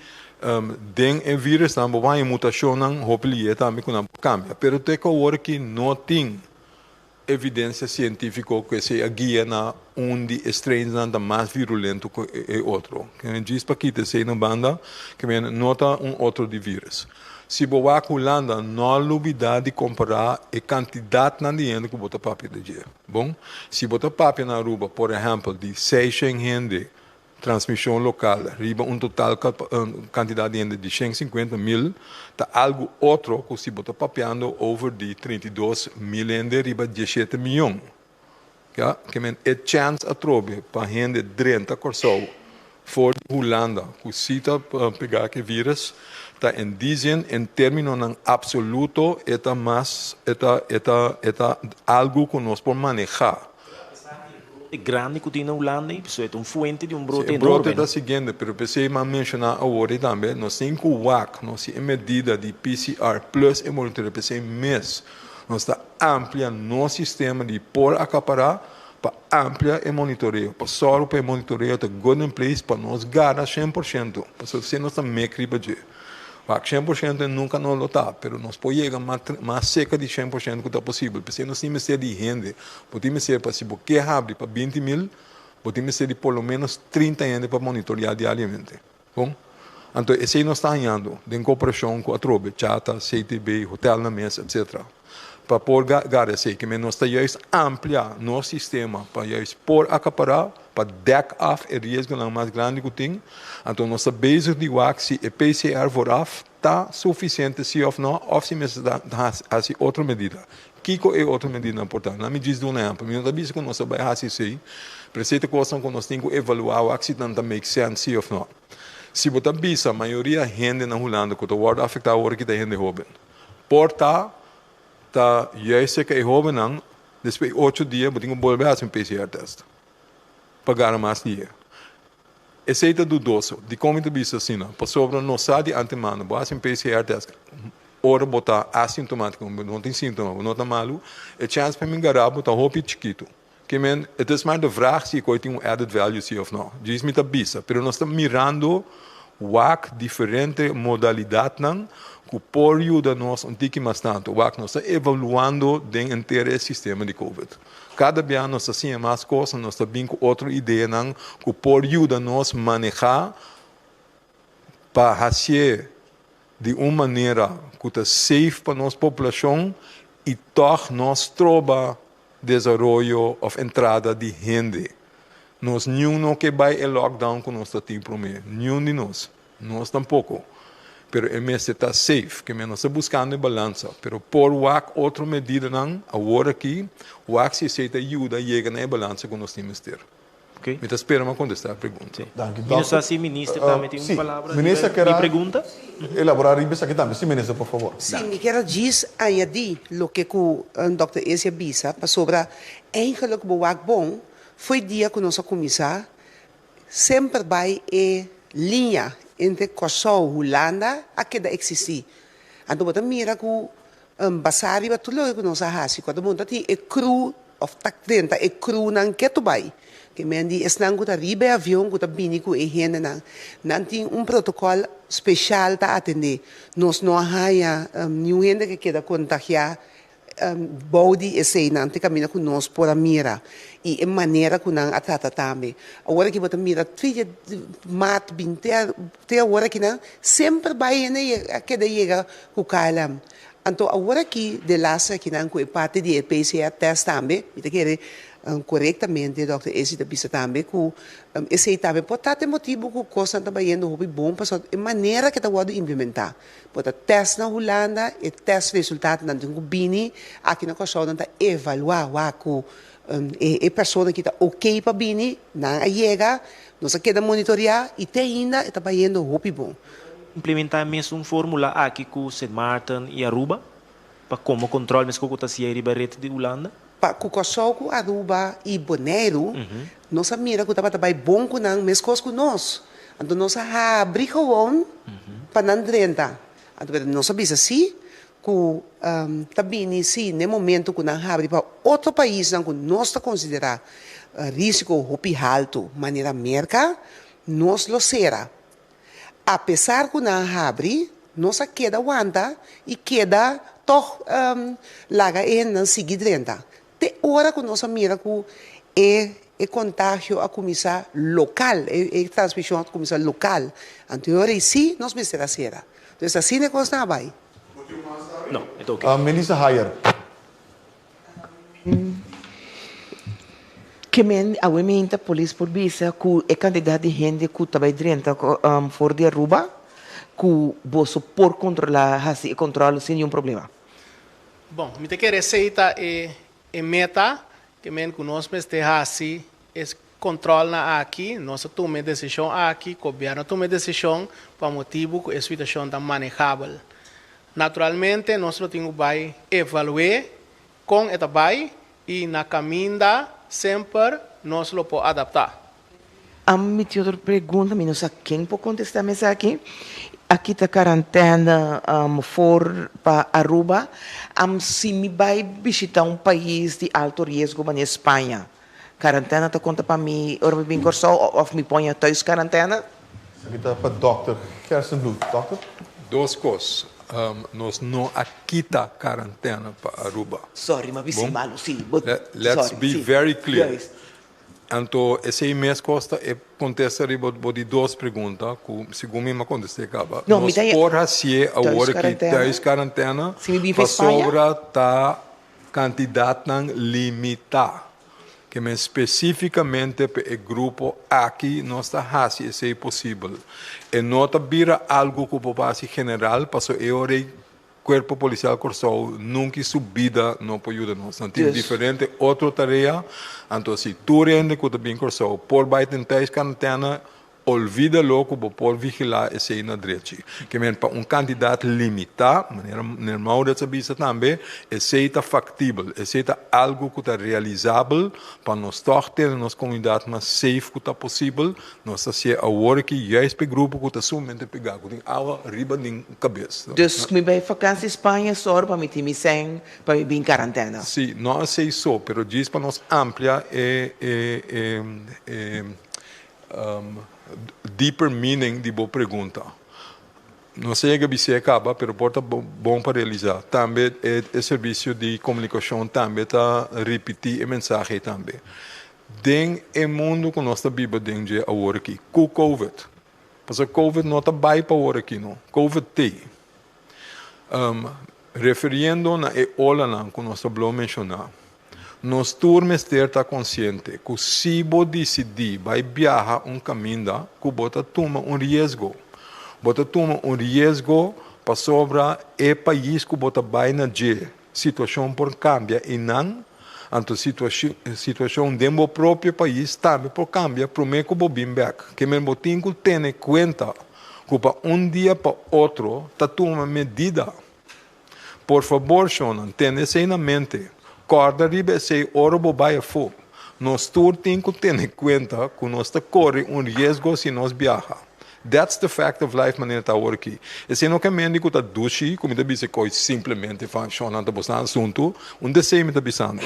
Den e vírus não vai mutação não hopefully também que não cambia. Pero te que agora que não tem evidência científica que se guia na de strains anda mais virulento que o outro. Que diz para que se na banda que nota outro de vírus. Se boa Holanda não há novidade de comparar a quantidade de dinheiro que bota papel de dia. Bom, se bota papel na Aruba, por exemplo, de 600 gente transmissão local, riba total quantidade de gente de 150 mil, tá algo outro que se bota papeando over de 32 mil gente, riba 17 milhões. Ja, que é chance a trobe para gente 30 corso for Holanda, que se pegar que vírus, tá dizem em termos não absoluto, é algo que nós podemos manejar. Grande que tem na Holanda, isso é fonte de brote enorme. O brote é o seguinte, mas pensei em mencionar agora também, nós temos que WAC, nós temos medida de PCR plus e monitoreio, pensei mês, nós está amplia no sistema de por acaparar, para amplia e monitoreio, para só para monitoreio, está good in place, para nós ganhar 100%, para se nós estamos meio cribadir. O 100% nunca não está, mas nós podemos chegar mais cerca de 100% que é possível. Porque nós temos que ser de gente, podemos ser para se você abre para 20 mil, podemos ser de por menos 30 gente para monitorear diariamente. Bom? Então, esse nós está ganhando, em cooperação com a Trobe, Chata, CTB, Hotel na Mesa, etc. Para por garantir que nós estamos ampliar nosso sistema, para por acaparar, para deck off o risco mais grande que tem. Então, nós estamos bezig de ver se o PCR vooraf está suficiente, se ou não, ou se nós fazemos outra medida. Que é outra medida importante? Não me diz de um exemplo. Eu não sei que nós vamos fazer isso. Para essa coisa que nós temos que evaluar se não make sense, se ou não. Se você vê a maioria da gente na Holanda que está afetada agora que está gente jovem. Porta, eu sei que é jovem, depois de 8 dias, você tem que voltar a fazer um PCR test. Pagar mais dinheiro. Esse é dudoso. De como te viste assim, por sobre não sabe de antemano, basta um PCR test, ora botar assintomático, não tem sintoma, não está malo, a chance para mim garar botar roupa chiquito. Que men, het is maar de vraag se eu tenho added value sim ou não. Diz-me da bisa, pero nós estamos mirando WAC diferente modalidade não, que por ajuda nós um tique mais tanto. WAC nós está evaluando den inteiro sistema de COVID. Cada dia nós fazemos mais coisas, nós estamos com outra ideia não, que por ajuda nós manejar para fazer de uma maneira que está safe para nossa população e toch nós troba desenvolvimento ou entrada de gente. Nós não que vai o lockdown que nós temos para mim. Nenhum de nós tampouco. Pero o mês está safe, que nós estamos buscando balança. Pero por outra medida não, agora aqui, o se aceita ajuda chega na balança que nós temos que ter. Okay. Me esperamos contestar a pergunta. Não sei se o ministro também tem uma palavra de pergunta. Elaborar isso aqui também. Sim, ministro, por favor. Sim, eu quero dizer añadir o que o Dr. Ezia Bisa sobre eigenlijk bom foi dia que nós começar sempre vai linha entre Kosovo, Holanda, a que da existir. Então, você mira que basari ba tulo que nós hasi, quando monta ti cru of tak denta cru nang keto bai. Que mendi esnang kuta ribe avião kuta bini ku ehene nang tem protocolo especial ta atender. Nós não haya nenhum que queda contagiar body esse não te caminha com nós por a mira e a maneira que não atrata também. Agora que você mira trilha mat binte até agora que não sempre vai né que daí chega com calam. Então agora que de laça que não com parte de PCR test também, e quer corretamente, Dr. Ezia Bisa também, que esse também pode ter motivo que o coisa está indo hobby bom, para a maneira que está pode implementar. Pode teste na Holanda, e teste resultado na Bini, aqui na Kosovo está evaluar que a pessoa que está ok para Bini, não chega, nós queda monitorear e ainda está indo hobby bom. Implementar mesmo fórmula aqui com St. Maarten e Aruba, para como controle mesmo que está a rede de Holanda? Para o Kosovo, Aruba e Bonaire, nós mira que estava bom com nós, mesmo com nós. Então nós abrimos gewoon para não drenta. Então nós sabemos assim que também sim, no momento que nós abrimos para outro país, que nós consideramos risco muito alto, maneira América, nós lo será. apesar que não abre, nós queda aguanta e queda toch laga e não seguir renda. Te hora que nós mira que é contágio a começar local, é transmissão a começar local. Anterior sim, nós me será cera. Então assim é coisa não vai. Não, é ok. Melissa Hayer. Que men a polícia por bisa que é quantidade de gente que também drenta fora de Aruba que você por controlar assim controla sem nenhum problema. Bom, me te que receita é meta que men que nós esteja assim é controle aqui, nós tomamos decisão aqui, o governo toma decisão para motivo que a situação está manejável. Naturalmente, nós temos que evaluar com esta vai e na caminho sempre nós lo podemos adaptar. Me tinha outra pergunta, mas não sei quem pode contestar me aqui. Aqui está quarentena for para Aruba. Se me vai visitar um país de alto risco, na Espanha, quarentena está conta para mim, ou me corso ou me põe thuis quarentena? Aqui está para Dr. Kersenbloed. Dokter? Duas coisas. Nós não aquita quarentena para Aruba. Sorry, mas vi malo, sim. Let's be very clear. Yes. Então, esse mês costa é contestar de duas perguntas, que segundo me contestei acaba. Não, nós por assim a hora que tem quarentena, para sobre a quantidade limitada. Que men especificamente para o grupo aqui nós está fazendo isso é possível. E não está vira algo que pode ser general, para o corpo policial corso nunca subida não pode ajudar nós. Então tem diferente outra tarefa. Então se tu rende que está bem corso por baixo tentar quarentena, olvida logo por vigilar esse na direita. Que men para candidato limitado, maneira normal de saber também, esse está factível, esse está algo que está realizável para nós ter nossa comunidade mais safe que está possível, nós se agora que já esse grupo que está somente pegar, que tem água riba de cabeça. Dus me vai vakantie em Espanha só para me ter sem para me vir em quarentena. Sim, não é isso, mas diz para nós ampliar deeper meaning de boa pergunta. Não sei que você acaba, mas porta bom para realizar. Também o serviço de comunicação também está repetir a mensagem também. Den o mundo que nós estamos vivendo agora aqui, com o COVID. Porque o COVID não está bem para agora aqui, não. COVID tem. Referindo na ola que nós estamos mencionando. Nós turmes está consciente que se você decidir vai viajar caminho, que você toma risco. Você toma risco para sobre o país que você vai na situação por cambia e não, então situação do próprio país também por cambia para o meio que você vem back. Que você tem que ter em conta que para dia para outro está tomando medida. Por favor, Shonan, tenha isso na mente. Corda riba se ora bobaia fo. Nós temos que ter em conta que nós corremos risco se nós viajar. That's the fact of life, maneira tá agora aqui. Esse não é médico tá dushi, como está dizendo que simplesmente funciona tá bastante assunto, sei me está bisando.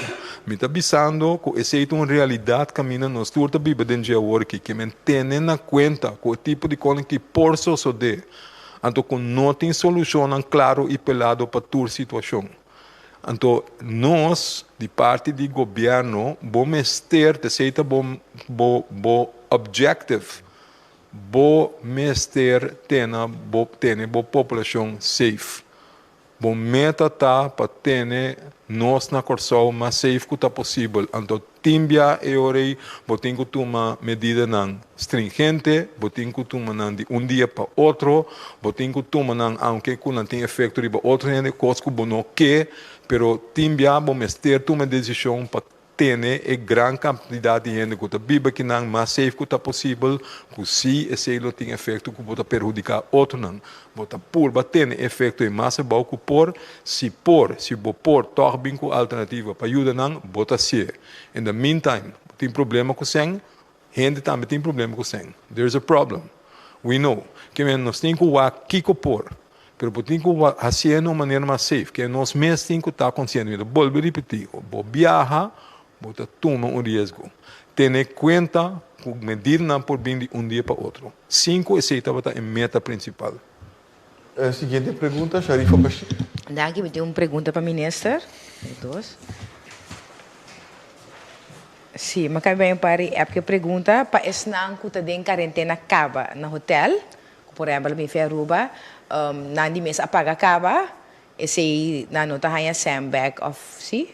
Me está bisando que esse é uma realidade que nós todos vivemos dentro de agora aqui, que me tem na conta com o tipo de coisa que por suceder. Então, que não tem solução claro e pelado para toda situação. Então, nós, de parte do governo, vamos ter, bom objetivo, vamos ter a população safe. Bom meta tá para ter nós na corção mais safe que tá possível. Então, timbia e orei, tem que tomar medida não stringente, tem que tomar de dia para outro, tem que tomar não, aunque não tem efeito riba outro gente, coisa que não quer, pero timbia vamos ter uma decisão para ter a grande quantidade de gente que está viva que não mais safe que está possível, que se esse não tem efeito que pode prejudicar outro não, bota por bater efeito em massa bom que por se torna bem com alternativa para ajudar não, bota ser. In the meantime, tem problema com sem, gente também tem problema com sem. There's a problem. We know que nós temos que aqui por pero tem que fazer de uma maneira mais safe, que nós mesmos temos que estar conscientes. Volto a repetir, vou viajar, vou tomar risco. Ter em conta medir não por bem de dia para outro. 5 esse é a meta principal. Seguinte pergunta, Sharifa Bashir. Dank je. Meteen een pergunta para o ministro. Dos. Sim, mas também para a pergunta para esnan que está em quarentena acaba no hotel, por exemplo, me fez Aruba, na de mês apaga acaba, esse na nota hanya sandbag of sim?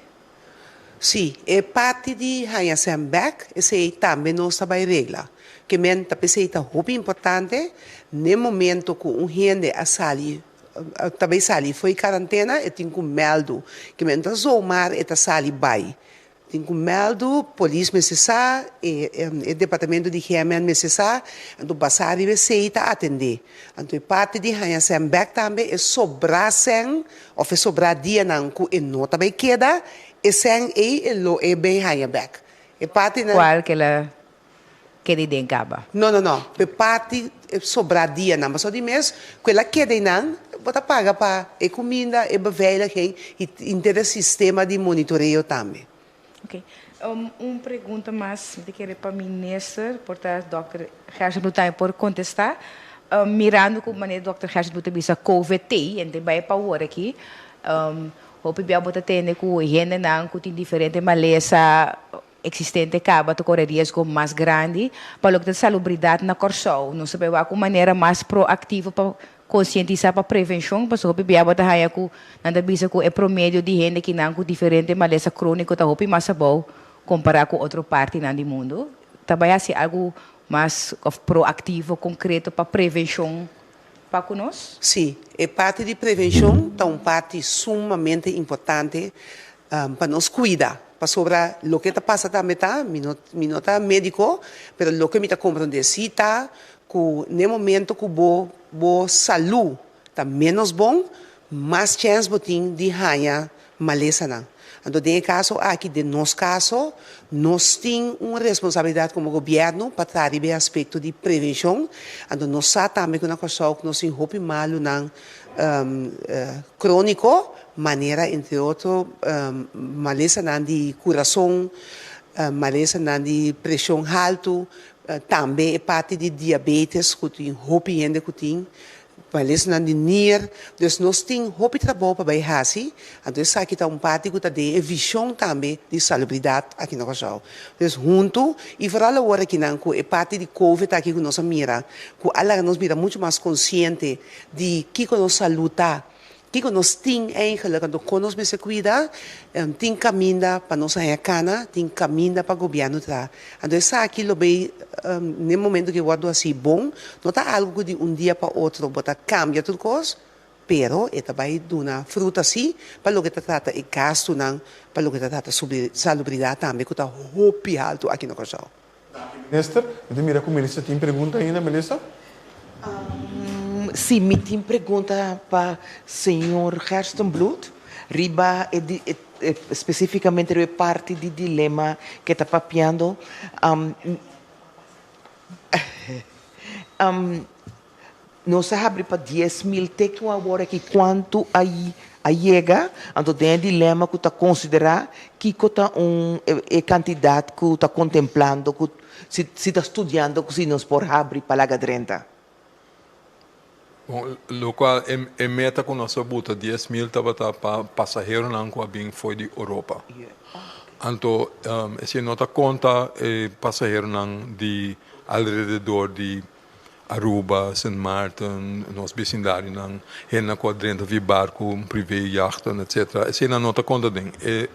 Sim, é parte de hanya sandbag, esse também não está bem regla. Que men tapi está muito importante, no momento que gente a sali também sali foi quarentena, e tem que meldo, que men tá zoomar e tá sali bai. Tem que meldo, polícia necessar, e departamento de higiene necessar, então passar e aceita atender. Então parte de hanya sandbag também é sobrar sen, ou é sobrar dia não que não também queda, e sen é bem hanya bag. É parte na qual que ela queda em caba? Não. É parte sobrar dia não, mas só de mês, que ela queda não, bota paga para a comida, a beveiliging, e inteiro sistema de monitoreio também. Ok. Pergunta mais, de querer para o ministro, portanto, Dr. Gerson não tem por contestar. Mirando como maneira o Dr. Gerson não bisa COVID, então vai para o aqui. O PBA bota tendo com higiene não, com diferente maleza existente acaba de correr risco mais grande, para o que a salubridade na corção, não sabe a maneira mais proativa para conscientizar para prevenção, para o PBA bota haya com nada bisa com é promédio de gente que não com diferente maleza crônica, tá hopi mais bom comparar com outra parte do mundo. Também assim algo mais proativo, concreto para prevenção para conosco? Sim, é parte de prevenção, é uma parte sumamente importante para nos cuidar. Para sobre o que está passando também, não está médico, mas o que me está compreendendo, está que no momento que boa saúde está menos bom, mais chance tem de ganhar maleza não. Então, no caso aqui, de nosso caso, nós temos uma responsabilidade como governo para trazer o aspecto de prevenção. Então, nós sabemos também que uma coisa que nós temos muito mal não crônico, maneira, entre outros, maleza não de coração, maleza não de pressão alta, também é parte de diabetes, que tem muito gente que tem. Maleza não de nier, dus nós temos muito trabalho para baixar, então isso aqui está parte que tem visão também de salubridade aqui na região. Dus junto, e vooral agora que não, é parte de COVID aqui que nós mira, que ela nos mira muito mais consciente de que nós saúde está, que nós temos eigenlijk, quando nós se cuida, tem caminho para nós a cana, tem caminho para o governo tra. Então isso aqui lo bem no momento que eu guardo assim bom, não está algo de dia para outro, bota cambia tudo coisa, pero é também duna fruta assim, para o que trata e gasto não, para o que trata sobre salubridade também, que está muito alto aqui na região. Minister, mira como Melissa tem pergunta ainda, Melissa? Sim, me tem pergunta para o senhor Gerstenbloed. Riba especificamente é parte do dilema que está papiando. Nós abrimos para 10.000 textos agora que quanto aí chega, então tem um dilema que está considerar que está é quantidade que está contemplando, que se está estudando, que se nós por abrir para a 30. Bom, o qual é meta com nossa buta 10.000 para passageiros não que bem foi de Europa. Então, se nota conta passageiros não de alrededor de Aruba, Saint Maarten, nosso vecindário não, na quadrenta de barco, privê, jachten, etc. Se não nota conta de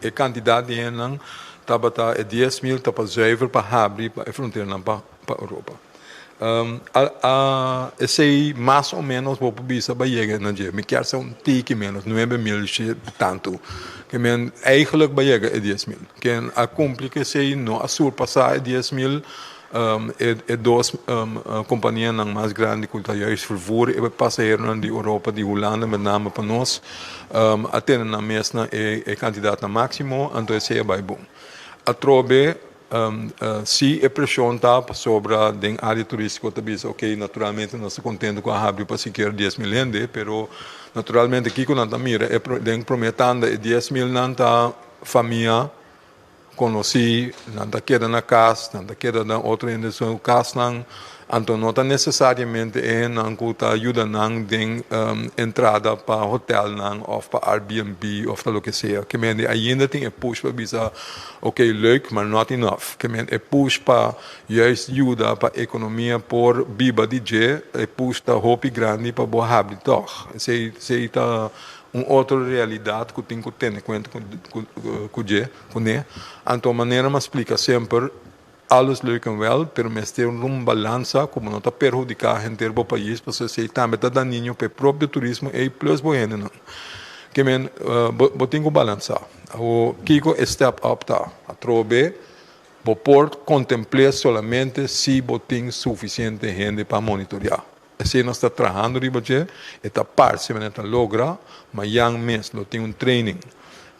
a quantidade de não tabata é 10.000 para zuiver para abrir para a fronteira não para Europa. Esse mais ou menos vou publicar para chegar na dia, me quer ser tique menos, 9.000 tanto, que men eigenlijk bij chegar é 10.000. Que a complica se não a surpassar 10.000 é duas companhias mais grandes que está juist vervoer e passageiros de Europa, de Holanda, met name para nós, até na mesma é candidato máximo, então esse é bem bom. A trobe se a pressão está sobre a área turística, ok, naturalmente nós estamos contentes com a abre para sequer 10.000 gente, mas naturalmente aqui com a mira é prometendo 10.000 nanta família conheci, nada queda na casa, nada queda na outra em sua casa, então não está necessariamente não que ajuda não de entrada para hotel não ou para Airbnb ou para o que seja. Que men ainda tem push para bisa, ok, leuk, maar not enough. Que men push para juist ajuda para economia por biba DJ, push para hopi grande para boa habit toch. Se está outra realidade que tem que ter em conta com né. Então maneira me explica sempre alles leuk en wel, pero me ter balança como não está perjudicar a gente do país, porque se também está dando para o próprio turismo e plus bueno não. Que men botinho balança. O Kiko step up tá. A trobe por contemplar solamente se botinho suficiente gente para monitorear. Se nós está trabalhando riba esta parte se não logra, mas young mês lo tem training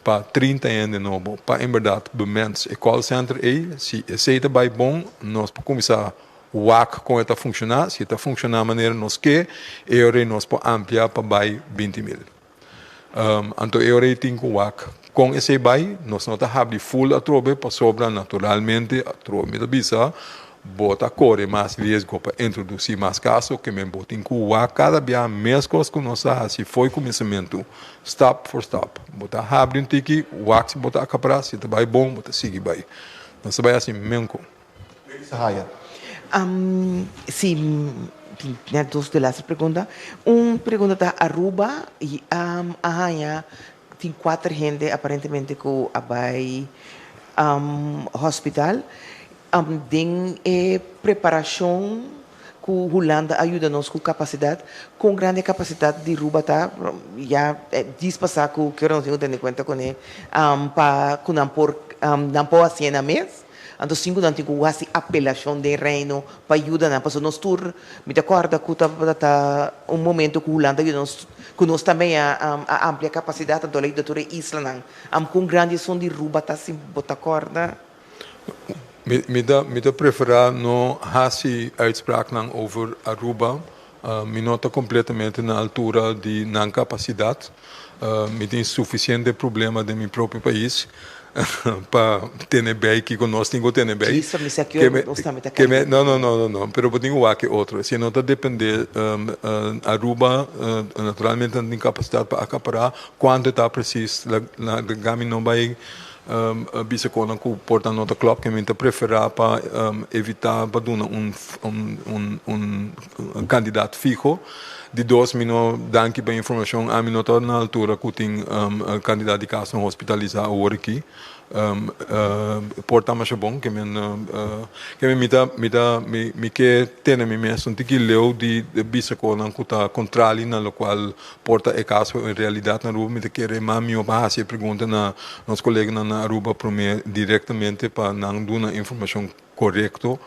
para 30 anos de novo, para em verdade bemens e call center se está bem bom, nós podemos começar a WAC com esta funcionar, se está funcionando de maneira nós que e nós podemos ampliar para bem 20 mil. Então eu tenho que WAC com esse bem, nós não temos full a trobe para sobrar naturalmente a trobe da bisa, bota corre mais risco para introduzir mais casos, que me botem com cada dia mais coisas que nós se foi começamento, step for step, bota abre um tiki, wax bota a capra, se tá bem bom, bota seguir bem, nós vai assim mesmo. Sahaya. Sim, tinha duas de las perguntas. Pergunta da Aruba e tem 4 gente aparentemente que vai hospital. Tem preparação que Holanda ajuda-nos com capacidade, com grande capacidade de Aruba, já diz passar que eu não tenho em conta com ele, para que não pôr assim na mesa. Então, sim, não tem que apelação de reino para ajudar, porque nós tour, me acorda que está momento que Holanda ajuda-nos, que nós também a amplia capacidade da lei da Isla, com grande som de Aruba, está assim, bota corda. Me dá preferar não fazer uitspraak over Aruba. Me nota completamente na altura de não capacidade. Me tem suficiente problema de meu próprio país para ter bem que nós temos que ter bem. Isso me sei que não. Pero tenho aqui outro. Se não está depender Aruba naturalmente tem capacidade para acaparar quando está preciso. Na gami não vai bisa ko lang ko porta nota club que me preferar para evitar para dar candidato fijo de 2 minutos danke para informação a minuto na altura que tem candidato de caso hospitalizado hoje aqui porta mais bom que me que tem me mesmo que leu de bisa ko lang ko ta controle na qual porta é caso em realidade na rua me querer mami ou para se pergunta na nos colegas na Aruba para mim diretamente para não dar informação correta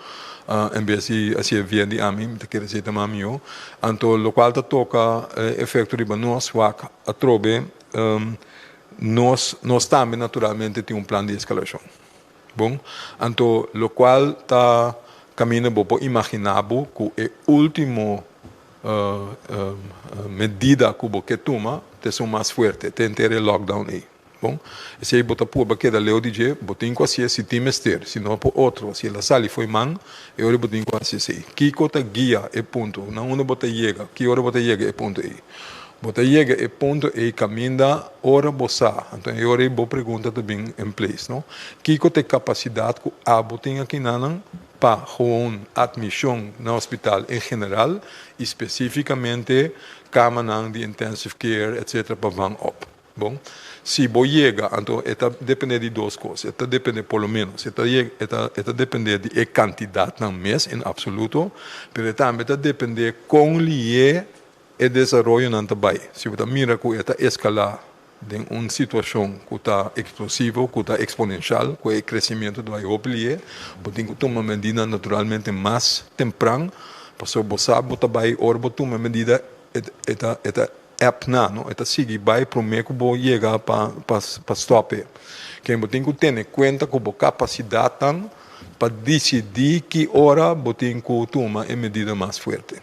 em vez de assim via de mim me querer dizer também eu então o qual toca efeito riba nós a trobe nós também naturalmente tem plano de escalação. Bom, então o qual está caminhando para imaginável que a última medida que toma é mais forte, tem que ter lockdown aí. Bom, se aí bota por baqueta leu DJ, botem com assim se timester, se não por outro, se ela sali foi man, eu botem com assim. Que cota guia é ponto, não onde bota chega, que hora bota chega é ponto aí. Bota chega é ponto e caminha hora bossa. Então eu orei boa pergunta também em place, não? Que tem capacidade que a botem aqui não para gewoon admissão no hospital em geral, especificamente cama de intensive care, etc. para van op. Bom, se bo chega, então está depende de duas coisas. Está depende por lo menos, está depende de quantidade não mês em absoluto, mas também está depende com lié e desenvolvimento não também. Se você mira que está escalar em uma situação que está explosiva, que está exponencial, que o crescimento vai obter, você tem que tomar medida naturalmente mais temprano, para você também ora tomar medida não, está seguir vai para o meio que vou chegar para stop. Que você tem que ter em conta que a capacidade para decidir que hora você tem que tomar a medida mais forte.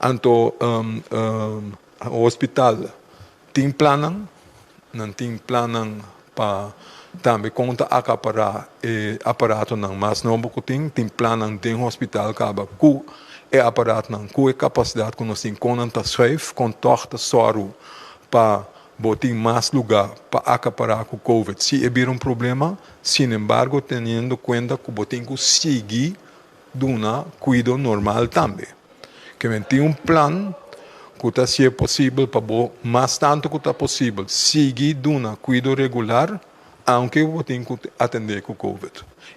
Então, o hospital tem plano, não tem plano para também conta acaparar aparato não, mas não tem plano não tem hospital acaba com aparato não com capacidade que nós temos com torta soro para botar mais lugar para acaparar com o Covid. Se houver um problema, sin embargo, tendo conta que botem que seguir duna cuidado normal também. Que tem um plano que se é possível para mais tanto que é possível seguir duna cuidado regular, aunque eu tenho que atender com o Covid.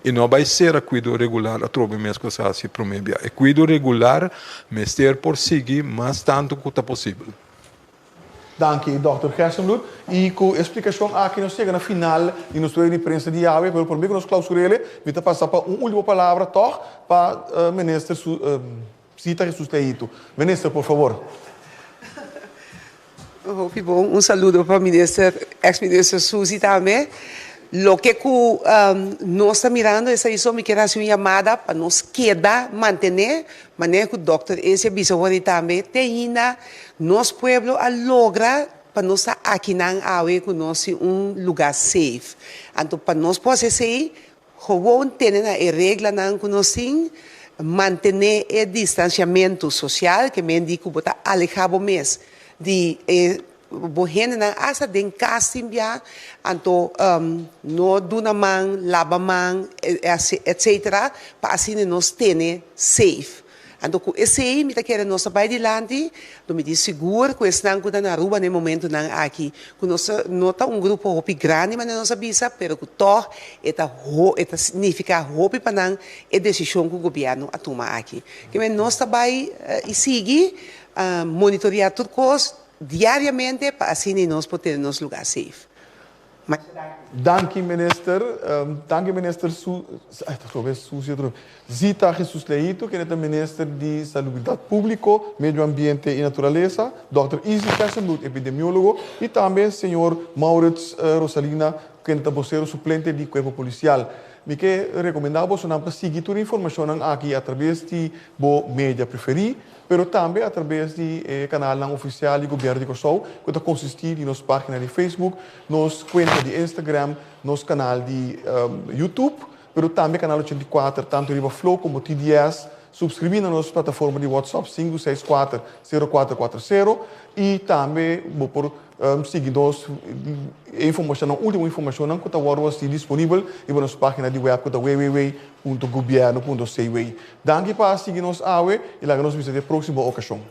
E não vai ser a cuidado regular a trobe mesmo que se promete. É cuidado regular, mas ter por seguir mais tanto que é possível. Dank je, Dr. Gerstenbloed. E com a explicação aqui nós chegamos na final de nossa imprensa de AWE, pelo primeiro nós clausurele, vamos passar para última palavra para o ministro Zita Jesus Leito. Ministro, por favor. Bom, saludo para o ex-ministro Suzy também. Lo que nós estamos mirando é isso, me quero fazer uma chamada para nós quedar, manter, maneira que o doutor esse bisavô também tem nosso povo a lograr para nós estar aqui na área que nós lugar safe. Então, para nós poder ser, vamos ter a regra que nós temos, manter o distanciamento social, que me diz que botar alejado mesmo de bohene na asa den casting ya anto no duna man laba man etc para assim nós tene safe anto com esse aí me tá querendo nossa vai de lande do me diz seguro com esse não na rua no momento não aqui com nossa nota grupo hopi grande mas nossa bisa pero que to eta significa hopi para não é decisão que o governo a tomar aqui que nós vai e seguir monitorear tudo coisa diariamente para assim nós poder nos lugar safe. Dank je minister. Dank je minister Zita Jesus Leito, que é o ministro de Salubridade Pública, Meio Ambiente e Natureza, Dr. Izzy Gerstenbloed, epidemiólogo, e também o senhor Maurits Rosalina, que é o vocero suplente do Corpo Policial. Me que recomendamos para seguir toda a informação aqui através de mídia preferido, pero também através do canal oficial do governo de Kosovo, que está consistir em nossa página de Facebook, nossa conta de Instagram, nosso canal de YouTube, pero também canal 84, tanto de Flow como TDS, subscrever na nossa plataforma de WhatsApp 564-0440 e também por seguir nossa informação, última informação que está disponível em nossa página de web, que é www.governo.cw. Danke para seguir nos e lá nos visita na próxima ocasião.